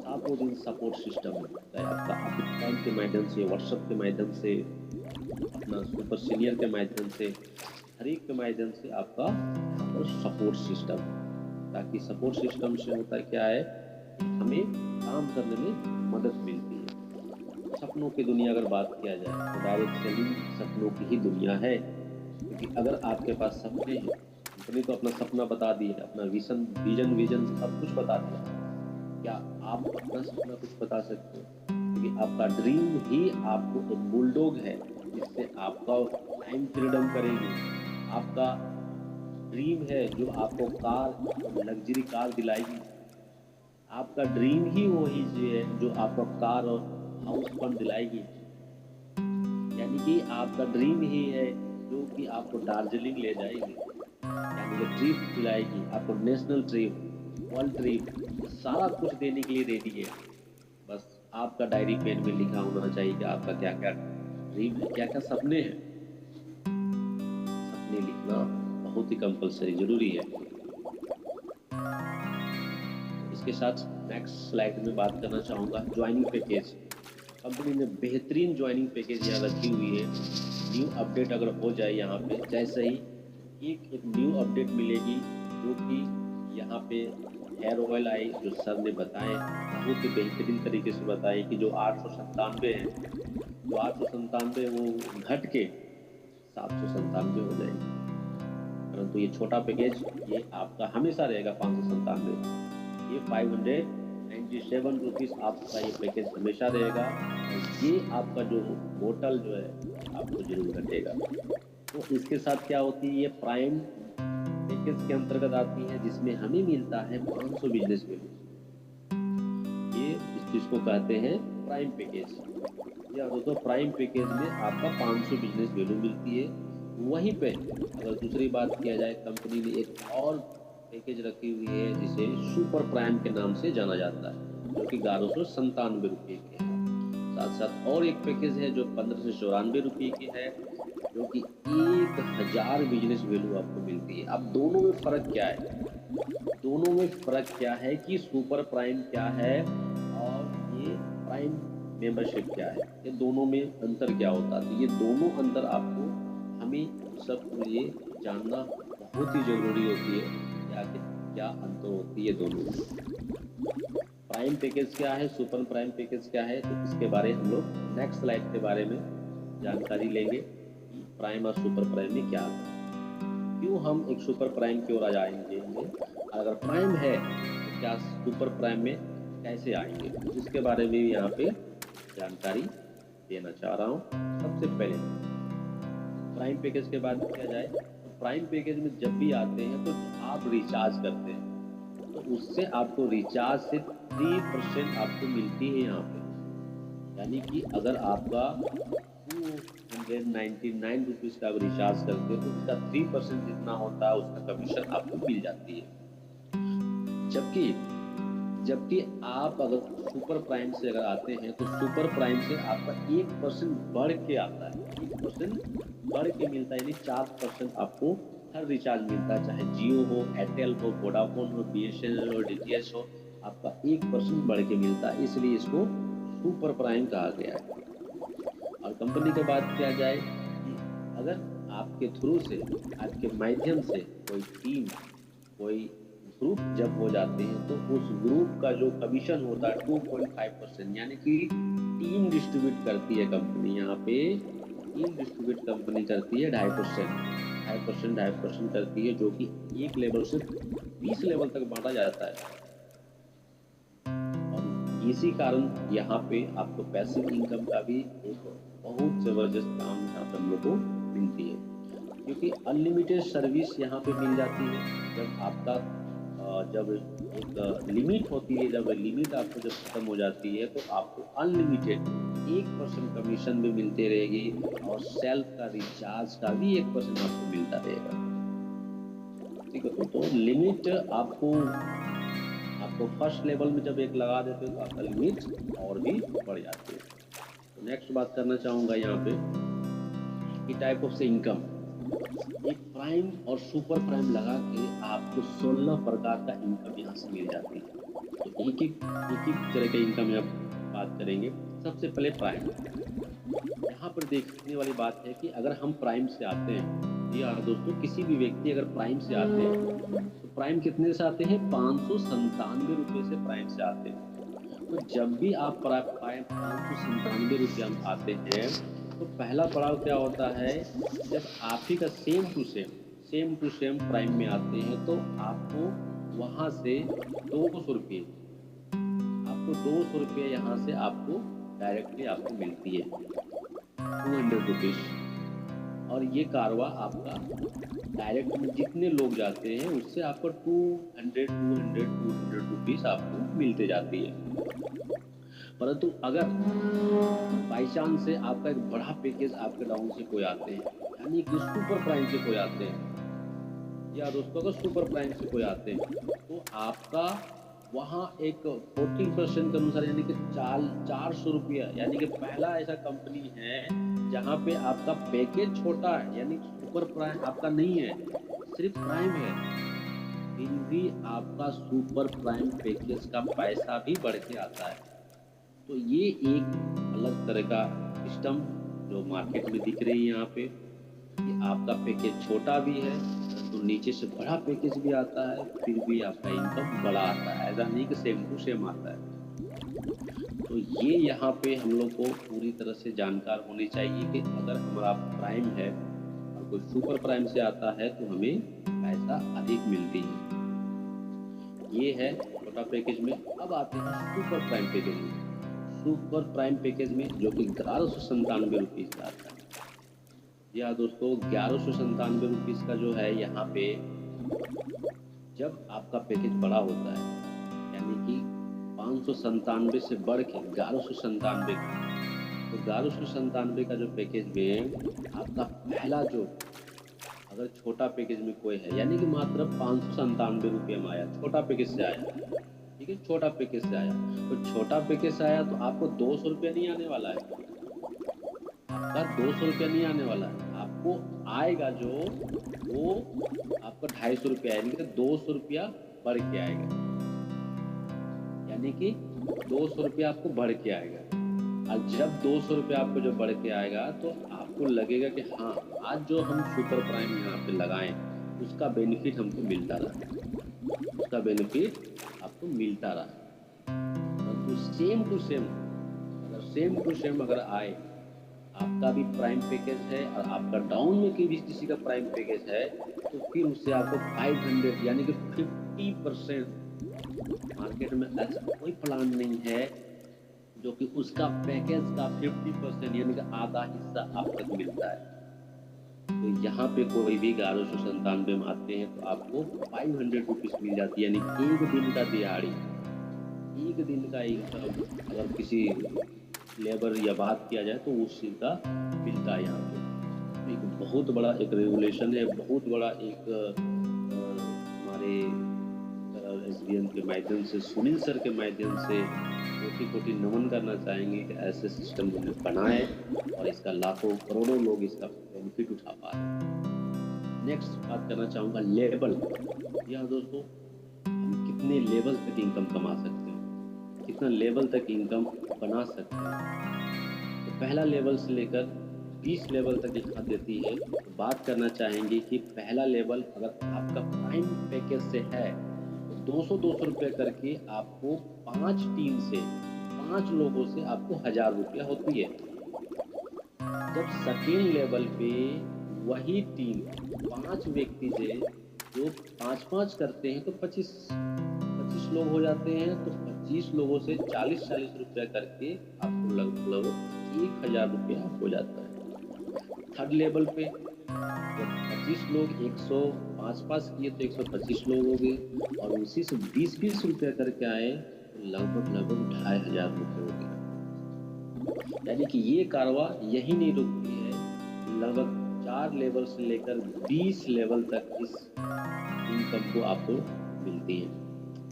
7 दिन सपोर्ट सिस्टम है, आपका टाइम के माध्यम से, व्हाट्सएप के माध्यम से, अपना सुपर सीनियर के माध्यम से, हर एक के माध्यम से आपका सपोर्ट सिस्टम, ताकि सपोर्ट सिस्टम से होता क्या है, हमें काम करने में मदद मिलती है। सपनों की दुनिया अगर बात किया जाए तो डायरेक्ट सेलिंग सपनों की ही दुनिया है, क्योंकि अगर आपके पास सपने हैं, कंपनी तो अपना सपना बता दी है, अपना विजन सब कुछ बता दिया, क्या आप अपना सपना कुछ बता सकते हो? क्योंकि आपका ड्रीम ही आपको एक बुलडॉग है, जिससे आपका टाइम फ्रीडम करेगी। आपका ड्रीम है जो आपको कार, लग्जरी कार दिलाएगी। आपका ड्रीम ही वही है जो आपको कार और हाउस फंड दिलाएगी, यानी कि आपका ड्रीम ही है जो कि आपको दार्जिलिंग ले जाएगी, यानी कि ट्रिप दिलाएगी, आपको नेशनल ट्रिप, वर्ल्ड ट्रिप, सारा कुछ देने के लिए रेडी है। बस आपका डायरी पेन में लिखा होना चाहिए कि आपका क्या क्या ड्रीम है, क्या क्या सपने हैं। सपने लिखना बहुत ही कंपलसरी जरूरी है। इसके साथ नेक्स्ट स्लाइड में बात करना चाहूँगा ज्वाइनिंग पैकेज। कंपनी ने बेहतरीन ज्वाइनिंग पैकेज यहाँ रखी हुई है। न्यू अपडेट अगर हो जाए यहाँ पे, जैसे ही एक न्यू अपडेट मिलेगी, जो कि यहाँ पे हेयर ऑयल आई, जो सर ने बताए बहुत ही बेहतरीन तरीके से बताए कि जो 897 है, जो 897 वो घट के 797 हो जाएगी। परंतु ये छोटा पैकेज ये आपका हमेशा रहेगा 597। ये 597 रुपीज़ आपका ये पैकेज हमेशा रहेगा। और ये आपका जो होटल जो है आपको जरूर घटेगा। तो इसके साथ क्या होती है, ये प्राइम पैकेज के अंतर्गत आती है, जिसमें हमें मिलता है 500 बिजनेस वैल्यू। ये इस चीज़ को कहते हैं प्राइम पैकेज। या दोस्तों प्राइम पैकेज में आपका 500 बिजनेस वैल्यू मिलती है। वहीं पे अगर दूसरी बात किया जाए, कंपनी ने एक और पैकेज रखी हुई है जिसे सुपर प्राइम के नाम से जाना जाता है, जो कि 1197 रुपये के है। साथ साथ और एक पैकेज है जो 1594 रुपये की है, जो कि 1000 बिजनेस वैल्यू आपको मिलती है। अब दोनों में फ़र्क क्या है? दोनों में फ़र्क क्या है कि सुपर प्राइम क्या है और ये प्राइम मेंबरशिप क्या है, ये दोनों में अंतर क्या होता है? तो ये दोनों अंतर आपको हमें सबको ये जानना बहुत ही ज़रूरी होती है, क्या अंतर होती है दोनों में। प्राइम पैकेज क्या है, सुपर प्राइम पैकेज क्या है, तो इसके बारे हम लोग नेक्स्ट स्लाइड के बारे में जानकारी लेंगे कि प्राइम और सुपर प्राइम में क्या आता है। क्यों हम एक सुपर प्राइम की ओर आ जाएंगे, अगर प्राइम है तो क्या सुपर प्राइम में कैसे आएंगे, इसके बारे में यहाँ पे जानकारी देना चाह रहा हूँ। सबसे पहले प्राइम पैकेज के बाद किया जाए, तो प्राइम पैकेज में जब भी आते हैं तो आप रिचार्ज करते हैं, तो उससे आपको रिचार्ज से 3% आपको मिलती है यहाँ पे। यानी कि अगर आपका 299 रुपीज़ का रिचार्ज करते हो तो उसका 3% जितना होता है उसका कमीशन आपको मिल जाती है। जबकि आप अगर सुपर प्राइम से अगर आते हैं तो सुपर प्राइम से आपका 1% बढ़ के आता है, 1% बढ़ के मिलता है, यानी 4% आपको हर रिचार्ज मिलता है, चाहे जियो हो, एयरटेल हो, वोडाफोन हो, BSNL हो, DTH हो, आपका 1% बढ़ के मिलता है, इसलिए इसको सुपर प्राइम कहा गया है। और कंपनी की बात किया जाए कि अगर आपके थ्रू से, आपके माध्यम से कोई टीम, कोई ग्रुप जब हो जाते हैं तो उस ग्रुप का जो कमीशन होता है 2.5%, यानी कि टीम डिस्ट्रीब्यूट करती है कंपनी। यहाँ पे टीम डिस्ट्रीब्यूट कंपनी करती है 2.5% करती है, जो कि एक लेवल से 20 लेवल तक बांटा जाता है। और इसी कारण यहाँ पे आपको पैसिव इनकम का भी एक बहुत जबरदस्त काम यहाँ पे हम लोग को मिलती है, क्योंकि अनलिमिटेड सर्विस यहाँ पे मिल जाती है। जब आपका जब एक लिमिट होती है, जब लिमिट आपको जब खत्म हो जाती है तो आपको अनलिमिटेड 1% कमीशन भी मिलते रहेगी, और सेल्फ का रिचार्ज का भी 1% आपको मिलता रहेगा। ठीक है, तो लिमिट आपको फर्स्ट लेवल में जब एक लगा देते हो तो आपका लिमिट और भी बढ़ जाती है। तो नेक्स्ट बात करना चाहूँगा यहाँ पे कि टाइप ऑफ से इनकम, एक प्राइम और सुपर प्राइम लगा के आपको 16 प्रकार का इनकम यहाँ से मिल जाती है। तो एक एक तरह के इनकम यहाँ बात करेंगे। सबसे पहले प्राइम, यहाँ पर देखने वाली बात है कि अगर हम प्राइम से आते हैं, या दोस्तों किसी भी व्यक्ति अगर प्राइम से आते हैं तो प्राइम कितने से आते हैं, 597 रुपये से प्राइम से आते हैं। तो जब भी आप प्राइम 597 रुपये हम आते हैं तो पहला पड़ाव क्या होता है, जब आप ही का सेम टू सेम प्राइम में आते हैं तो आपको वहाँ से 200 रुपये, आपको 200 रुपये यहाँ से आपको डायरेक्टली आपको मिलती है, 200 रुपीज़। और ये कारवा आपका डायरेक्ट में जितने लोग जाते हैं उससे आपको 200 रुपीज़ आपको मिलते जाती है। परंतु अगर बाई चांस से आपका एक बड़ा पैकेज आपके डाउन से कोई आते हैं, यानी कि सुपर प्राइम से कोई आते हैं, या दोस्तों अगर सुपर प्राइम से कोई आते हैं तो आपका वहाँ एक 14% के अनुसार यानी कि 400 रुपया, यानी कि पहला ऐसा कंपनी है जहाँ पे आपका पैकेज छोटा है, यानी सुपर प्राइम आपका नहीं है, सिर्फ प्राइम है, फिर भी आपका सुपर प्राइम पैकेज का पैसा भी बढ़ के आता है। तो ये एक अलग तरह का सिस्टम जो मार्केट में दिख रही है यहाँ पे, कि आपका पैकेज छोटा भी है तो नीचे से बड़ा पैकेज भी आता है, फिर भी आपका इनकम बड़ा आता है, ऐसा नहीं कि सेम टू सेम आता है। तो ये यहाँ पे हम लोग को पूरी तरह से जानकार होनी चाहिए कि अगर हमारा प्राइम है और कोई सुपर प्राइम से आता है तो हमें पैसा अधिक मिलती है। ये है छोटा पैकेज में। अब आते हैं सुपर प्राइम पैकेज में। सुपर प्राइम पैकेज में जो कि 1197 रुपीज़ का आता है। या दोस्तों 1197 रुपीज़ का जो है यहाँ पे, जब आपका पैकेज बड़ा होता है यानी कि 597 से बढ़ के 1197 का, तो 1197 का जो पैकेज में आपका पहला जो, अगर छोटा पैकेज में कोई है यानी कि मात्र 597 रुपये में आया, छोटा पैकेज से आया, ठीक है, छोटा पैकेज से आया, तो छोटा पैकेज से आया तो आपको 200 रुपया नहीं आने वाला है, आपका 200 रुपया नहीं आने वाला है, आपको आएगा जो वो आपका 250 रुपया, यानी कि 200 रुपया बढ़ के आएगा, यानी कि 200 रुपया आपको बढ़ के आएगा। और जब 200 रुपया आपको जो बढ़ के आएगा तो आपको लगेगा कि हाँ, आज जो हम सुपर प्राइम यहाँ पे लगाएं उसका बेनिफिट हमको मिलता रहा, उसका बेनिफिट आपको मिलता रहा। तो सेम टू सेम अगर आए, आपका भी प्राइम पैकेज है और आपका डाउन में किसी का प्राइम पैकेज है, तो फिर उससे आपको 500 यानी कि 50%, मार्केट में ऐसा कोई प्लान नहीं है जो कि उसका पैकेज का 50% यानी कि आधा हिस्सा आप तक मिलता है। तो यहाँ पे कोई भी 1197 में आते हैं तो आपको 500 रुपीज़ मिल जाती है, यानी एक दिन का दिहाड़ी, एक दिन का इनकम अगर किसी लेबर या बात किया जाए तो उस चीज़ का मिलता है। यहाँ पे एक बहुत बड़ा एक रेगुलेशन है, बहुत बड़ा एक हमारे SBM के माध्यम से, सुनील सर के माध्यम से कोटि नमन करना चाहेंगे कि ऐसे सिस्टम उन्हें बनाए और इसका लाखों करोड़ों लोग इसका बेनिफिट उठा पा रहे हैं। नेक्स्ट बात करना चाहूँगा लेवल। यहाँ दोस्तों हम कितने लेवल तक इनकम कमा सकते हैं, कितना लेवल तक इनकम बना सकते हैं। तो पहला लेवल से लेकर 20 लेवल तक यहाँ देती है। तो बात करना चाहेंगे कि पहला लेवल अगर आपका प्राइम पैकेज से है तो 200 रुपये करके आपको 5 टीम से, 5 लोगों से आपको 1000 रुपया होती है। जब सेकेंड लेवल पे वही टीम 5 व्यक्ति से जो 5-5 करते हैं तो 25 लोग हो जाते हैं, तो 25 लोगों से 40 रुपया करके आपको लगभग 1000 रुपया हो जाता है। थर्ड लेवल पे जब 25 लोग 105 किए तो 125 लोग हो गए, और उसी से 20 रुपया करके आए तो लगभग 2500 रुपये हो गया। यानी कि ये कारवा यही नहीं रुकती है, लगभग 4 लेवल से लेकर 20 लेवल तक इस इनकम को आपको मिलती है।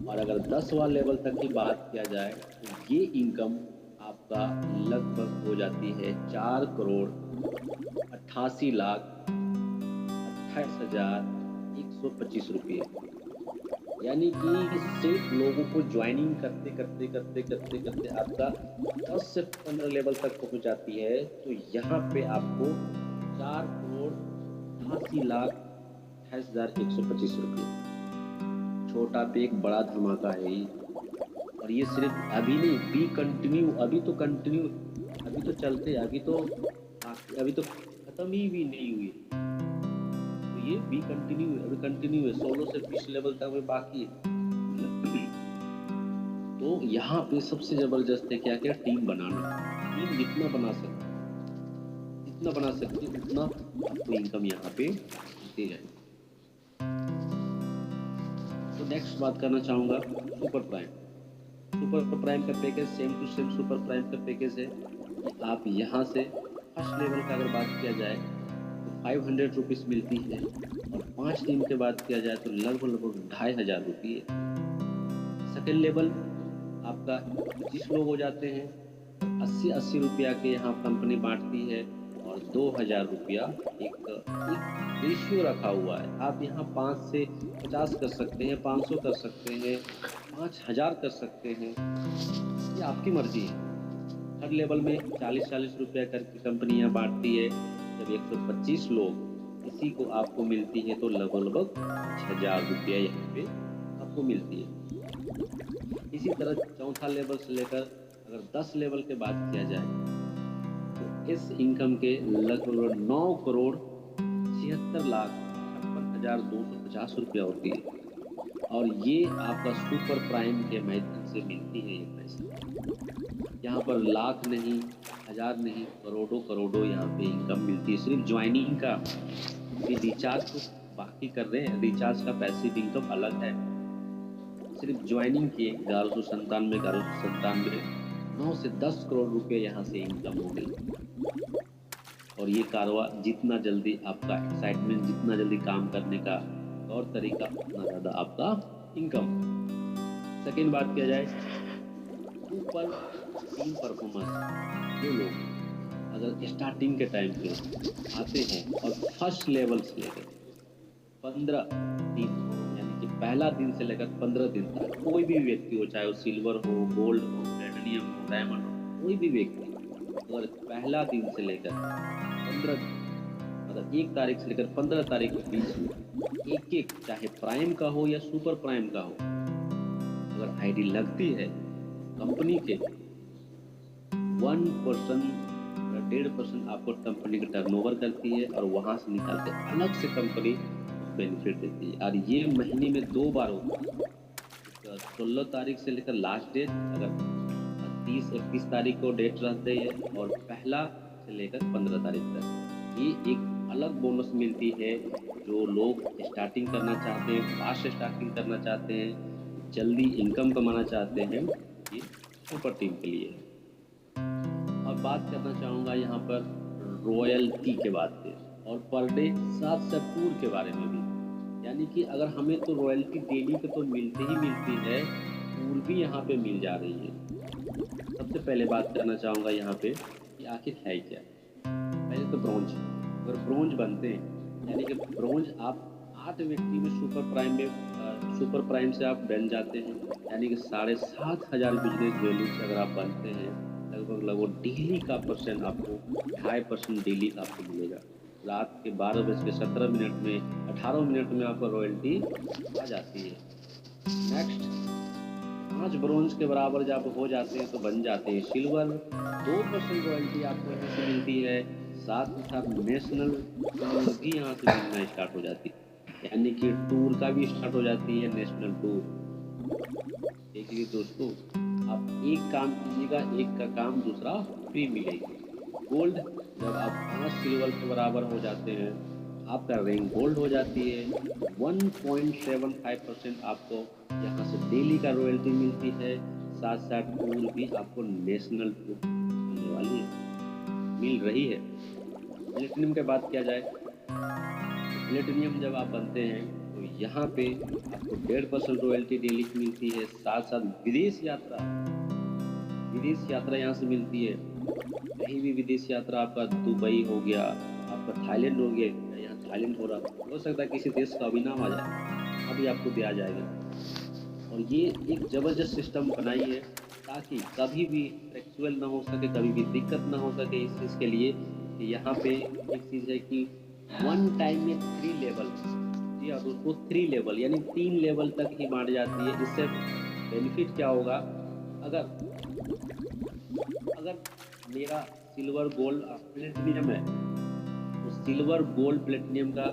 और अगर 10वां लेवल तक की बात किया जाए तो ये इनकम आपका लगभग हो जाती है 4,88,28,125 रुपये। यानी कि सिर्फ लोगों को ज्वाइनिंग करते करते आपका 10 से 15 लेवल तक पहुंच जाती है, तो यहाँ पे आपको 4,88,28,125 रुपये। छोटा पे एक बड़ा धमाका है ये। और ये सिर्फ अभी नहीं, बी कंटिन्यू, अभी तो चलते, अभी तो खत्म ही भी नहीं हुई। तो ये बी कंटिन्यू, अभी कंटिन्यू है, 16 से 20 लेवल तक में बाकी है। तो यहाँ पे सबसे जबरदस्त है क्या टीम बनाना। टीम जितना बना सकते उतना आपको इनकम यहाँ पे मिलती जाएगी। तो नेक्स्ट बात करना चाहूँगा सुपर प्राइम का package same to same super prime का पैकेज है। आप यहाँ से फर्स्ट लेवल का अगर बात किया जाए तो 500 रुपीज़ मिलती है, और 5 दिन के बाद किया जाए तो लगभग 2500 रुपये। सेकेंड लेवल आपका 25 लोग हो जाते हैं, 80-80 रुपया के यहाँ कंपनी बांटती है, और 2000 रुपया एक रेशियो रखा हुआ है। आप यहाँ 5 से 50 कर सकते हैं, 500 कर सकते हैं, 5000 कर सकते हैं, ये आपकी मर्जी है। हर लेवल में 40-40 रुपया करके कंपनी यहाँ बांटती है। जब 125 लोग इसी को आपको मिलती है तो लगभग 6000 रुपया यहाँ पे आपको मिलती है। इसी तरह चौथा लेवल से लेकर अगर 10 लेवल के बात किया जाए तो इस इनकम के लगभग 9,76,56,250 रुपया होती है, और ये आपका सुपर प्राइम के माध्यम से मिलती है ये पैसा। यहाँ पर लाख नहीं, हजार नहीं, करोड़ों करोड़ों यहाँ पे इनकम मिलती है। सिर्फ ज्वाइनिंग का, रिचार्ज तो बाकी कर रहे हैं, रिचार्ज का पैसिव इनकम अलग है। सिर्फ ज्वाइनिंग के 1197 9 से 10 करोड़ रुपए यहाँ से इनकम हो गई। और ये कारोबार जितना जल्दी आपका एक्साइटमेंट, जितना जल्दी काम करने का और तरीका, उतना ज़्यादा आपका इनकम। सेकेंड बात किया जाए सुपर टीम परफॉर्मेंस, जो लोग अगर स्टार्टिंग के टाइम पे आते हैं और फर्स्ट लेवल से लेकर 15 दिन, यानी कि पहला दिन से लेकर 15 दिन तक कोई भी व्यक्ति हो, चाहे वो सिल्वर हो, गोल्ड हो, प्लेटिनियम हो, डायमंड हो, कोई भी व्यक्ति अगर पहला दिन से लेकर 15 मतलब 1 तारीख से लेकर 15 तारीख के बीच में एक चाहे प्राइम का हो या सुपर प्राइम का हो, अगर आईडी लगती है कंपनी के 1% 1.5% आपको कंपनी की टर्नओवर करती है, और वहां से निकाल के अलग से कंपनी बेनिफिट देती है। और ये महीने में 2 बार होता है, 16 तारीख से लेकर लास्ट डेट, अगर 30-31 तारीख को डेट रहते हैं, और पहला से लेकर 15 तारीख तक। ये एक अलग बोनस मिलती है जो लोग स्टार्टिंग करना चाहते हैं, फास्ट स्टार्टिंग करना चाहते हैं, जल्दी इनकम कमाना चाहते हैं, ये सुपर टीम के लिए। अब बात करना चाहूँगा यहाँ पर रॉयल्टी के बाद पे, और पर डे साथ टूर के बारे में भी। यानी कि अगर हमें तो रॉयल्टी डेली के तो मिलती ही मिलती है, टूर भी यहाँ पे मिल जा रही है। सबसे पहले बात करना चाहूँगा यहाँ पे कि आखिर है क्या। पहले तो ब्रोंज, अगर ब्रोंज बनते हैं यानी कि ब्रोंज आप 8 व्यक्ति में सुपर प्राइम से आप बन जाते हैं, यानी कि 7,500 बिजनेस वैल्यू से अगर आप बनते हैं, लगभग डेली का परसेंट आपको 2.5% डेली आपको मिलेगा। रात के 12:17 में 18 मिनट में आपको रॉयल्टी आ जाती है। नेक्स्ट 5 ब्रोंज के बराबर जब हो जाते हैं तो बन जाते हैं सिल्वर, 2% रॉयल्टी आपको यहाँ से मिलती है। साथ ही साथ नेशनल भी यहाँ से मिलना स्टार्ट हो जाती है, यानी कि टूर का भी स्टार्ट हो जाती है, नेशनल टूर। देखिए दोस्तों, आप एक काम कीजिएगा, एक का काम दूसरा फ्री मिलेगी। गोल्ड जब आप 5 सिल्वर के बराबर हो जाते हैं, आपका रैंक गोल्ड हो जाती है। 1.75% आपको यहाँ से डेली का रॉयल्टी मिलती है। साथ साथ टूर भी आपको नेशनल टूर मिलने वाली है, मिल रही है। प्लेटिनियम की बात किया जाए, प्लेटिनियम जब आप बनते हैं तो यहाँ पे आपको 1.5% रॉयल्टी डेली की मिलती है। साथ साथ विदेश यात्रा यहाँ से मिलती है। कहीं भी विदेश यात्रा, आपका दुबई हो गया, आपका थाईलैंड हो गया, यहाँ थाईलैंड हो सकता है किसी देश का भी नाम आ जाए, अभी आपको दिया जाएगा। और ये एक ज़बरदस्त सिस्टम बनाई है ताकि कभी भी फ्लैक्चुअल ना हो सके, कभी भी दिक्कत ना हो सके इस चीज़ के लिए। यहाँ पे एक चीज़ है कि 1 टाइम में 3 लेवल, जी हाँ दोस्तों, 3 लेवल यानी 3 लेवल तक ही बांट जाती है। इससे बेनिफिट क्या होगा, अगर मेरा सिल्वर गोल्ड प्लेटिनियम है तो सिल्वर गोल्ड प्लेटिनियम का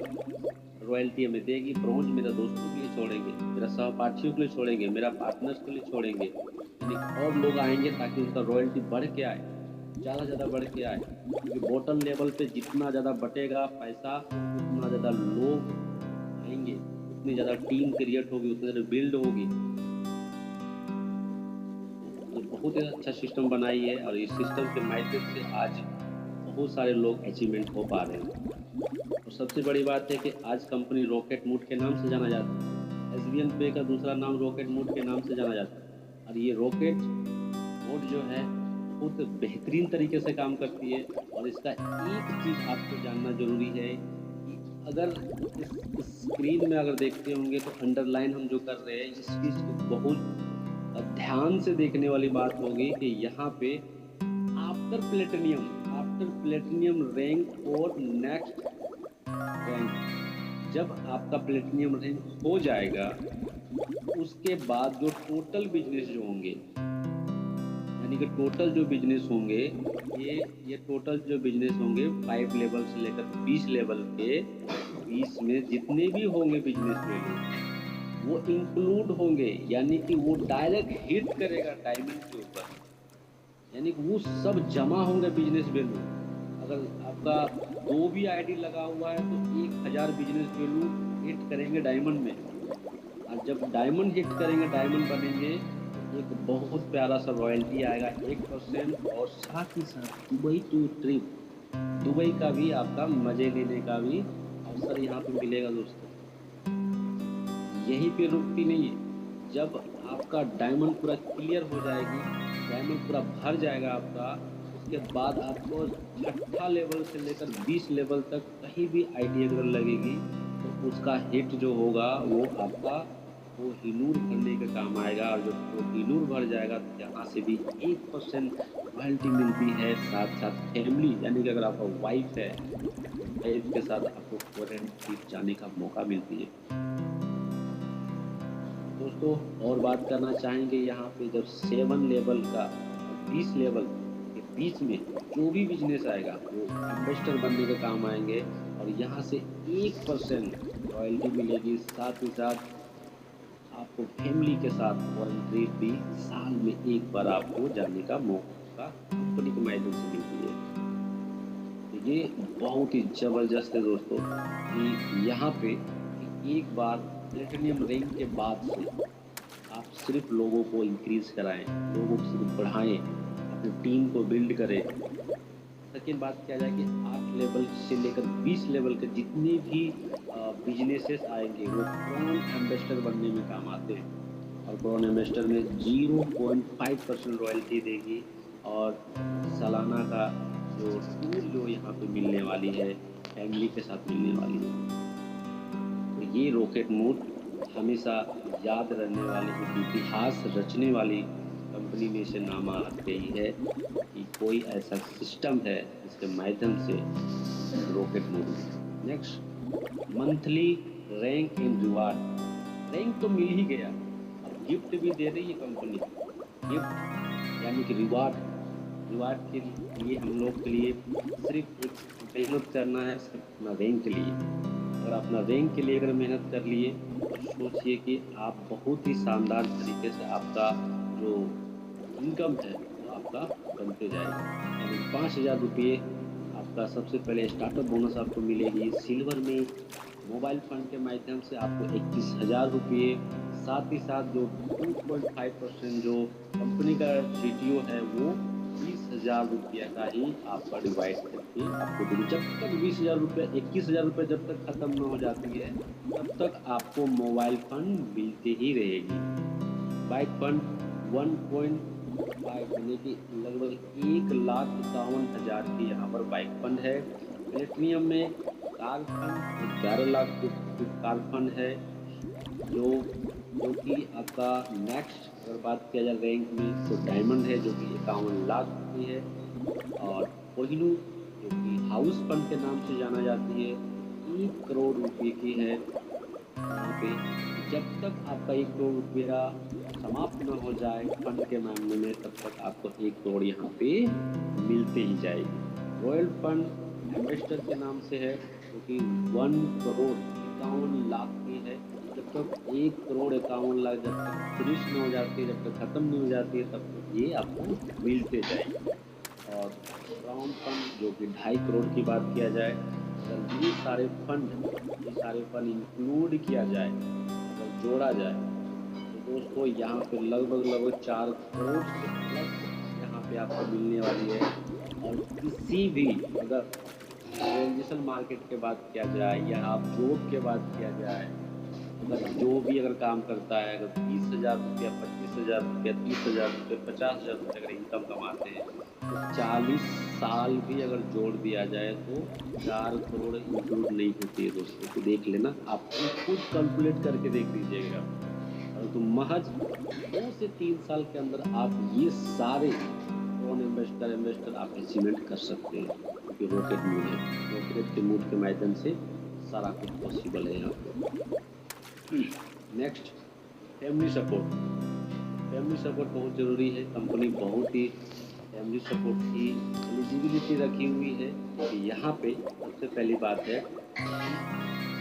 रॉयल्टी हमें देगी। ब्रॉन्ज मेरा दोस्तों के लिए छोड़ेंगे, मेरा सहपाठियों के लिए छोड़ेंगे, मेरा पार्टनर्स के लिए छोड़ेंगे, यानी और लोग आएंगे ताकि उनका रॉयल्टी बढ़ के आए, ज़्यादा बढ़ के आए। क्योंकि बॉटम लेवल पे जितना ज़्यादा बटेगा पैसा, उतना ज़्यादा लोग आएंगे, उतनी ज़्यादा टीम क्रिएट होगी, उतनी ज़्यादा बिल्ड होगी। तो बहुत ही अच्छा सिस्टम बनाई है, और इस सिस्टम के माध्यम से आज बहुत सारे लोग अचीवमेंट हो पा रहे हैं। और सबसे बड़ी बात है कि आज कंपनी रॉकेट मूड के नाम से जाना जाता है। एसबीएन पे का दूसरा नाम रॉकेट मूड के नाम से जाना जाता है। और ये रॉकेट मूड जो है बहुत बेहतरीन तरीके से काम करती है। और इसका एक चीज़ आपको जानना ज़रूरी है कि अगर इस स्क्रीन में अगर देखते होंगे तो अंडरलाइन हम जो कर रहे हैं इसकी बहुत ध्यान से देखने वाली बात होगी कि यहाँ पे आफ्टर प्लेटिनियम रैंक और नेक्स्ट रैंक, जब आपका प्लेटिनियम रैंक हो जाएगा उसके बाद जो टोटल बिजनेस जो होंगे, यानी कि टोटल जो बिजनेस होंगे, ये टोटल जो बिजनेस होंगे 5 लेवल से लेकर 20 लेवल के 20 में जितने भी होंगे बिजनेस वैल्यू वो इंक्लूड होंगे, यानी कि वो डायरेक्ट हिट करेगा डायमंड के ऊपर, यानी कि वो सब जमा होंगे बिजनेस वैल्यू। अगर आपका 2 भी आईडी लगा हुआ है तो 1000 बिजनेस वैल्यू हिट करेंगे डायमंड में। और जब डायमंड हिट करेंगे, डायमंड बनेंगे, एक बहुत प्यारा सा रॉयल्टी आएगा 1%। और साथ ही साथ दुबई टू ट्रिप, दुबई का भी आपका मज़े लेने का भी अवसर यहाँ पे मिलेगा दोस्तों। यहीं पे रुकती नहीं है, जब आपका डायमंड पूरा क्लियर हो जाएगी, डायमंड पूरा भर जाएगा आपका, उसके बाद आपको छठा लेवल से लेकर 20 लेवल तक कहीं भी आईडी अगर लगेगी तो उसका हिट जो होगा वो आपका वो हिनूर भरने का काम आएगा। और जब वो हिनूर भर जाएगा तो यहाँ से भी 1% रॉयल्टी मिलती है। साथ साथ फैमिली, यानी कि अगर आपका वाइफ है, वाइफ के साथ आपको फॉरेन ट्रिप जाने का मौका मिलती है दोस्तों। और बात करना चाहेंगे यहाँ पे जब 7 लेवल का 20 लेवल के बीच में जो भी बिजनेस आएगा वो एम्बेसडर बनने के काम आएंगे। और यहाँ से 1% रॉयल्टी मिलेगी। साथ ही साथ आपको फैमिली के साथ फॉरेन ट्रिप भी साल में एक बार आपको जाने का मौका कंपनी के माध्यम से मिलती है। तो ये बहुत ही ज़बरदस्त है दोस्तों कि यहाँ पे एक बार प्लेटिनियम रैंक के बाद से आप सिर्फ लोगों को इंक्रीज कराएं, लोगों को सिर्फ बढ़ाएं, अपनी टीम को बिल्ड करें। सेकेंड बात किया जाए कि 8 लेवल से लेकर 20 लेवल के जितने भी बिजनेसेस आएंगे वो क्राउन एम्बेसडर बनने में काम आते हैं। और क्राउन एम्बेसडर में 0.5% रॉयल्टी देगी। और सालाना का जो टूर जो यहाँ पे मिलने वाली है, फैमिली के साथ मिलने वाली है। तो ये रॉकेट मूड हमेशा याद रहने वाली, एक इतिहास रचने वाली कंपनी में से नामात गई है कि कोई ऐसा सिस्टम है जिसके माध्यम से rocket mood. Next, monthly rank and reward. Rank तो मिल ही गया, अब गिफ्ट भी दे रही है कंपनी। गिफ्ट यानी कि रिवार्ड के लिए हम लोग के लिए सिर्फ एक मेहनत करना है, सिर्फ अपना रैंक के लिए। अगर अपना रैंक के लिए अगर मेहनत कर लिए तो सोचिए कि आप बहुत ही शानदार तरीके से आपका जो इनकम है वो आपका बनते जाएगा। यानी 5000 रुपये आपका सबसे पहले स्टार्टअप बोनस आपको मिलेगी। सिल्वर में मोबाइल फंड के माध्यम से आपको 21,000 रुपये। साथ ही साथ जो 2.5% जो कंपनी का CTO है वो 20,000 रुपया का ही आपका डिवाइड करके आपको देंगे। जब तक 20,000 रुपया 21,000 रुपये जब तक ख़त्म न हो जाती है तब तक आपको मोबाइल फंड मिलते ही रहेगी। बाइक फंड 1.5 यानी कि लगभग 1,51,000 की यहाँ पर बाइक फंड है। प्लेटिनियम में कार फंड 11 लाख की कार फंड है जो कि आपका नेक्स्ट अगर बात किया जाए रैंक में तो डायमंड है जो कि 51 लाख की है। और कोहिनूर जो कि हाउस फंड के नाम से जाना जाती है 1 करोड़ रुपये की है। यहाँ पे जब तक आपका 1 करोड़ रुपया समाप्त न हो जाए फंड के मामले में तब तक आपको 1 करोड़ यहाँ पे मिलते ही जाएगी। रॉयल फंड एम्बेसडर के नाम से है जो कि 1 करोड़ 51 लाख की है। जब तक 1 करोड़ 51 लाख जब तक फिनिश नहीं हो जाती है, जब तक ख़त्म नहीं हो जाती है तब तक ये आपको मिलते जाएगी। और क्राउन फंड जो कि 2.5 करोड़ की बात किया जाए, अगर ये सारे फंड इंक्लूड किया जाए, अगर जोड़ा जाए तो दोस्तों यहाँ पे लगभग 4 करोड़ से प्लस यहाँ पे आपको मिलने वाली है। और किसी भी अगर रियलाइजेशन मार्केट के बात किया जाए या आप जॉब के बात किया जाए, अगर जो भी अगर काम करता है, अगर 30,000 रुपया, 25,000 रुपया, 30,000 रुपये, 50,000 रुपये अगर इनकम कमाते हैं, तो 40 साल भी अगर जोड़ दिया जाए तो 4 करोड़ इंक्लूड नहीं होती है दोस्तों। तो देख लेना, आप खुद कैलकुलेट करके देख लीजिएगा। तो महज 2 से 3 साल के अंदर आप ये सारे लोन इन्वेस्टर आप अचीवमेंट कर सकते हैं, क्योंकि रॉकेट मूड है। रॉकेट के मूड के माध्यम से सारा कुछ पॉसिबल है यहाँ पे। Next, family support. Family support बहुत ज़रूरी है। कंपनी बहुत ही फैमिली सपोर्ट की एलिजिबिलिटी रखी हुई है। तो यहाँ पे सबसे पहली बात है,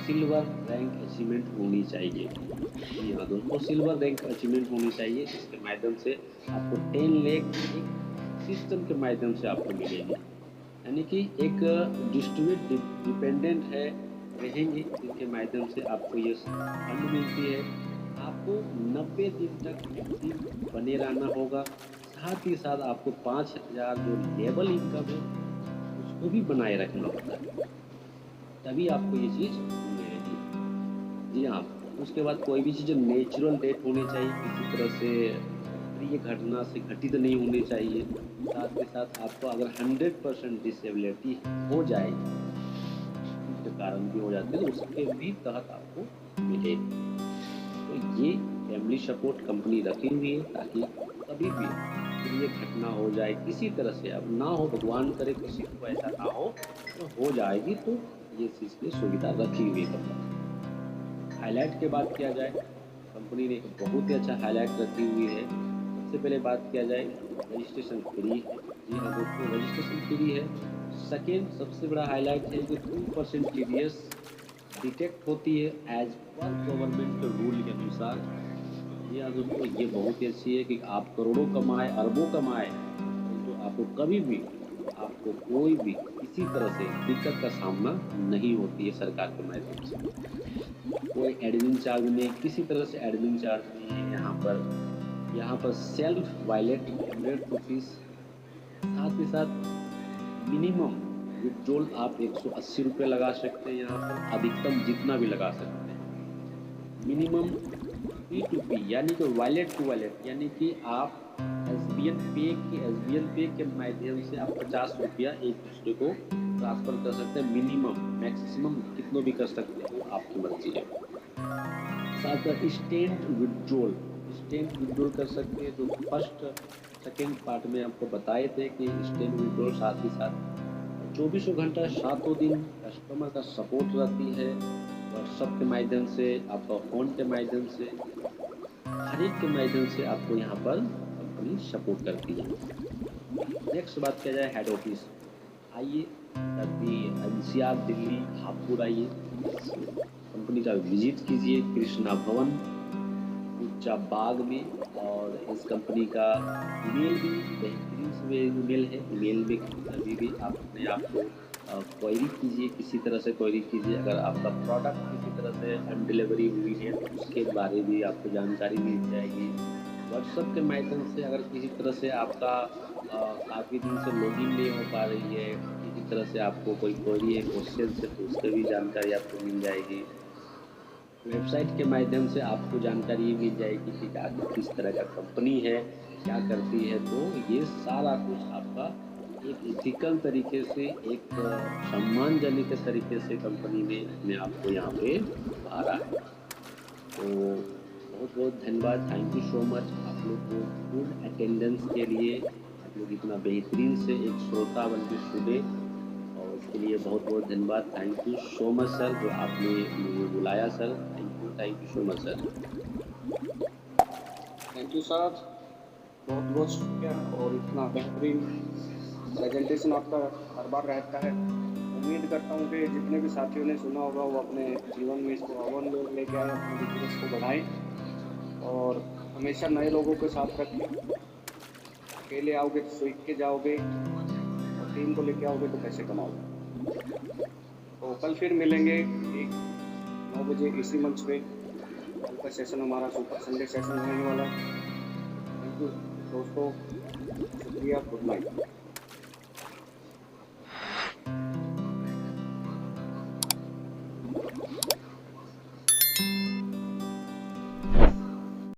सिल्वर रैंक अचीवमेंट होनी चाहिए। जी हाँ दोस्तों, सिल्वर रैंक अचीवमेंट होनी चाहिए, जिसके माध्यम से आपको 10 लाख एक सिस्टम के माध्यम से आपको मिलेगी। यानी कि एक डिस्ट्रीब्यूट डिपेंडेंट है रहेंगे, जिनके माध्यम से आपको ये फंड मिलती है। आपको 90 दिन तक एक्टिव बने रहना होगा। साथ ही साथ आपको 5,000 जो लेवल इनकम है उसको भी बनाए रखना होता है, तभी आपको ये चीज़ मिलेगी। जी हाँ, उसके बाद कोई भी चीज़ नेचुरल डेथ होनी चाहिए, किसी तरह से प्रिय घटना से घटित नहीं होनी चाहिए। साथ ही साथ आपको अगर 100% डिसेबिलिटी हो जाए, के कारण भी हो जाते हैं, तो उसके भी तहत आपको मिलेगी। तो ये फैमिली सपोर्ट कंपनी रखी हुई है, ताकि कभी भी ये घटना हो जाए किसी तरह से, अब ना हो, भगवान करे किसी को ऐसा ना हो, तो हो जाएगी, तो ये चीज़ की सुविधा रखी हुई है कंपनी। हाईलाइट की बात किया जाए, कंपनी ने एक बहुत ही अच्छा हाईलाइट रखी हुई है। सबसे पहले बात किया जाए, रजिस्ट्रेशन फ्री है। जी हाँ दोस्तों, रजिस्ट्रेशन फ्री है। सेकेंड सबसे बड़ा हाईलाइट है कि 2% TDS डिटेक्ट होती है एज पर गवर्नमेंट के रूल के अनुसार। जी हाँ दोस्तों, ये बहुत ही अच्छी है कि आप करोड़ों कमाए, अरबों कमाए, तो आपको कभी भी, आपको कोई भी किसी तरह से दिक्कत का सामना नहीं होती है सरकार के माध्यम से। कोई एडमिन चार्ज नहीं, किसी तरह से एडमिन चार्ज नहीं है यहाँ पर सेल्फ वायलेट 100 रुपीज़। साथ ही साथ मिनिमम विड्रॉल आप 180 रुपये लगा सकते हैं यहाँ पर, अधिकतम जितना भी लगा सकते हैं। मिनिमम P2P यानी कि वॉलेट टू वॉलेट, यानी कि आप SBN पे के माध्यम से आप 50 रुपया एक दूसरे को ट्रांसफ़र कर सकते हैं। मिनिमम, मैक्सिमम कितना भी कर सकते हैं, वो आपकी मर्जी है। साथ साथ इंस्टेंट विड्रॉल कर सकते हैं। तो फर्स्ट सेकेंड पार्ट में आपको बताए थे कि इंस्टेंट विड्रॉल, साथ ही साथ 24 घंटा 7 दिन कस्टमर का सपोर्ट रहती है। व्हाट्सएप के माध्यम से, आपका फ़ोन के माध्यम से, हर एक के माध्यम से आपको यहाँ पर कंपनी सपोर्ट करती है। नेक्स्ट बात किया जाए हेड ऑफिस, आइए अभी NCR दिल्ली हापुड़ आइए, कंपनी का विजिट कीजिए कृष्णा भवन उच्चा बाग में। और इस कंपनी का ईमेल भी बेहतरीन से ईमेल है। ईमेल में कभी भी आप अपने आप को क्वेरी कीजिए, किसी तरह से क्वेरी कीजिए। अगर आपका प्रोडक्ट किसी तरह से अनडिलीवरी हुई है तो उसके बारे में भी आपको जानकारी मिल जाएगी। व्हाट्सएप के माध्यम से अगर किसी तरह से आपका काफ़ी दिन से लॉगिन नहीं हो पा रही है, किसी तरह से आपको कोई क्वेरी है, क्वेश्चन है, तो उसकी भी जानकारी आपको मिल जाएगी। वेबसाइट के माध्यम से आपको जानकारी ये मिल जाएगी कि किस तरह का कंपनी है, क्या करती है। तो ये सारा कुछ आपका एक एथिकल तरीके से, एक सम्मानजनक तरीके से कंपनी ने अपने आप को यहाँ पे उभारा है। तो बहुत बहुत धन्यवाद, थैंक यू सो मच आप लोग को गुड अटेंडेंस के लिए। आप लोग इतना बेहतरीन से एक श्रोता बन के सुने, और उसके लिए बहुत बहुत धन्यवाद। Thank you so much sir, जो आपने मुझे बुलाया sir. Thank you so much sir. Thank you sir, बहुत बहुत शुक्रिया। और इतना बेहतरीन प्रेजेंटेशन आपका हर बार रहता है। उम्मीद करता हूँ कि जितने भी साथियों ने सुना होगा वो अपने जीवन में इसको अवन में लेके आए, अपने बिजनेस को बढ़ाएं और हमेशा नए लोगों के साथ रखें। अकेले आओगे तो सीख के जाओगे, और टीम को लेके आओगे तो कैसे कमाओगे। तो कल फिर मिलेंगे ठीक 9 बजे इसी मंच पे। कल का सेशन हमारा सुपर संडे सेशन रहने वाला है। थैंक यू दोस्तों, शुक्रिया, गुड नाइट।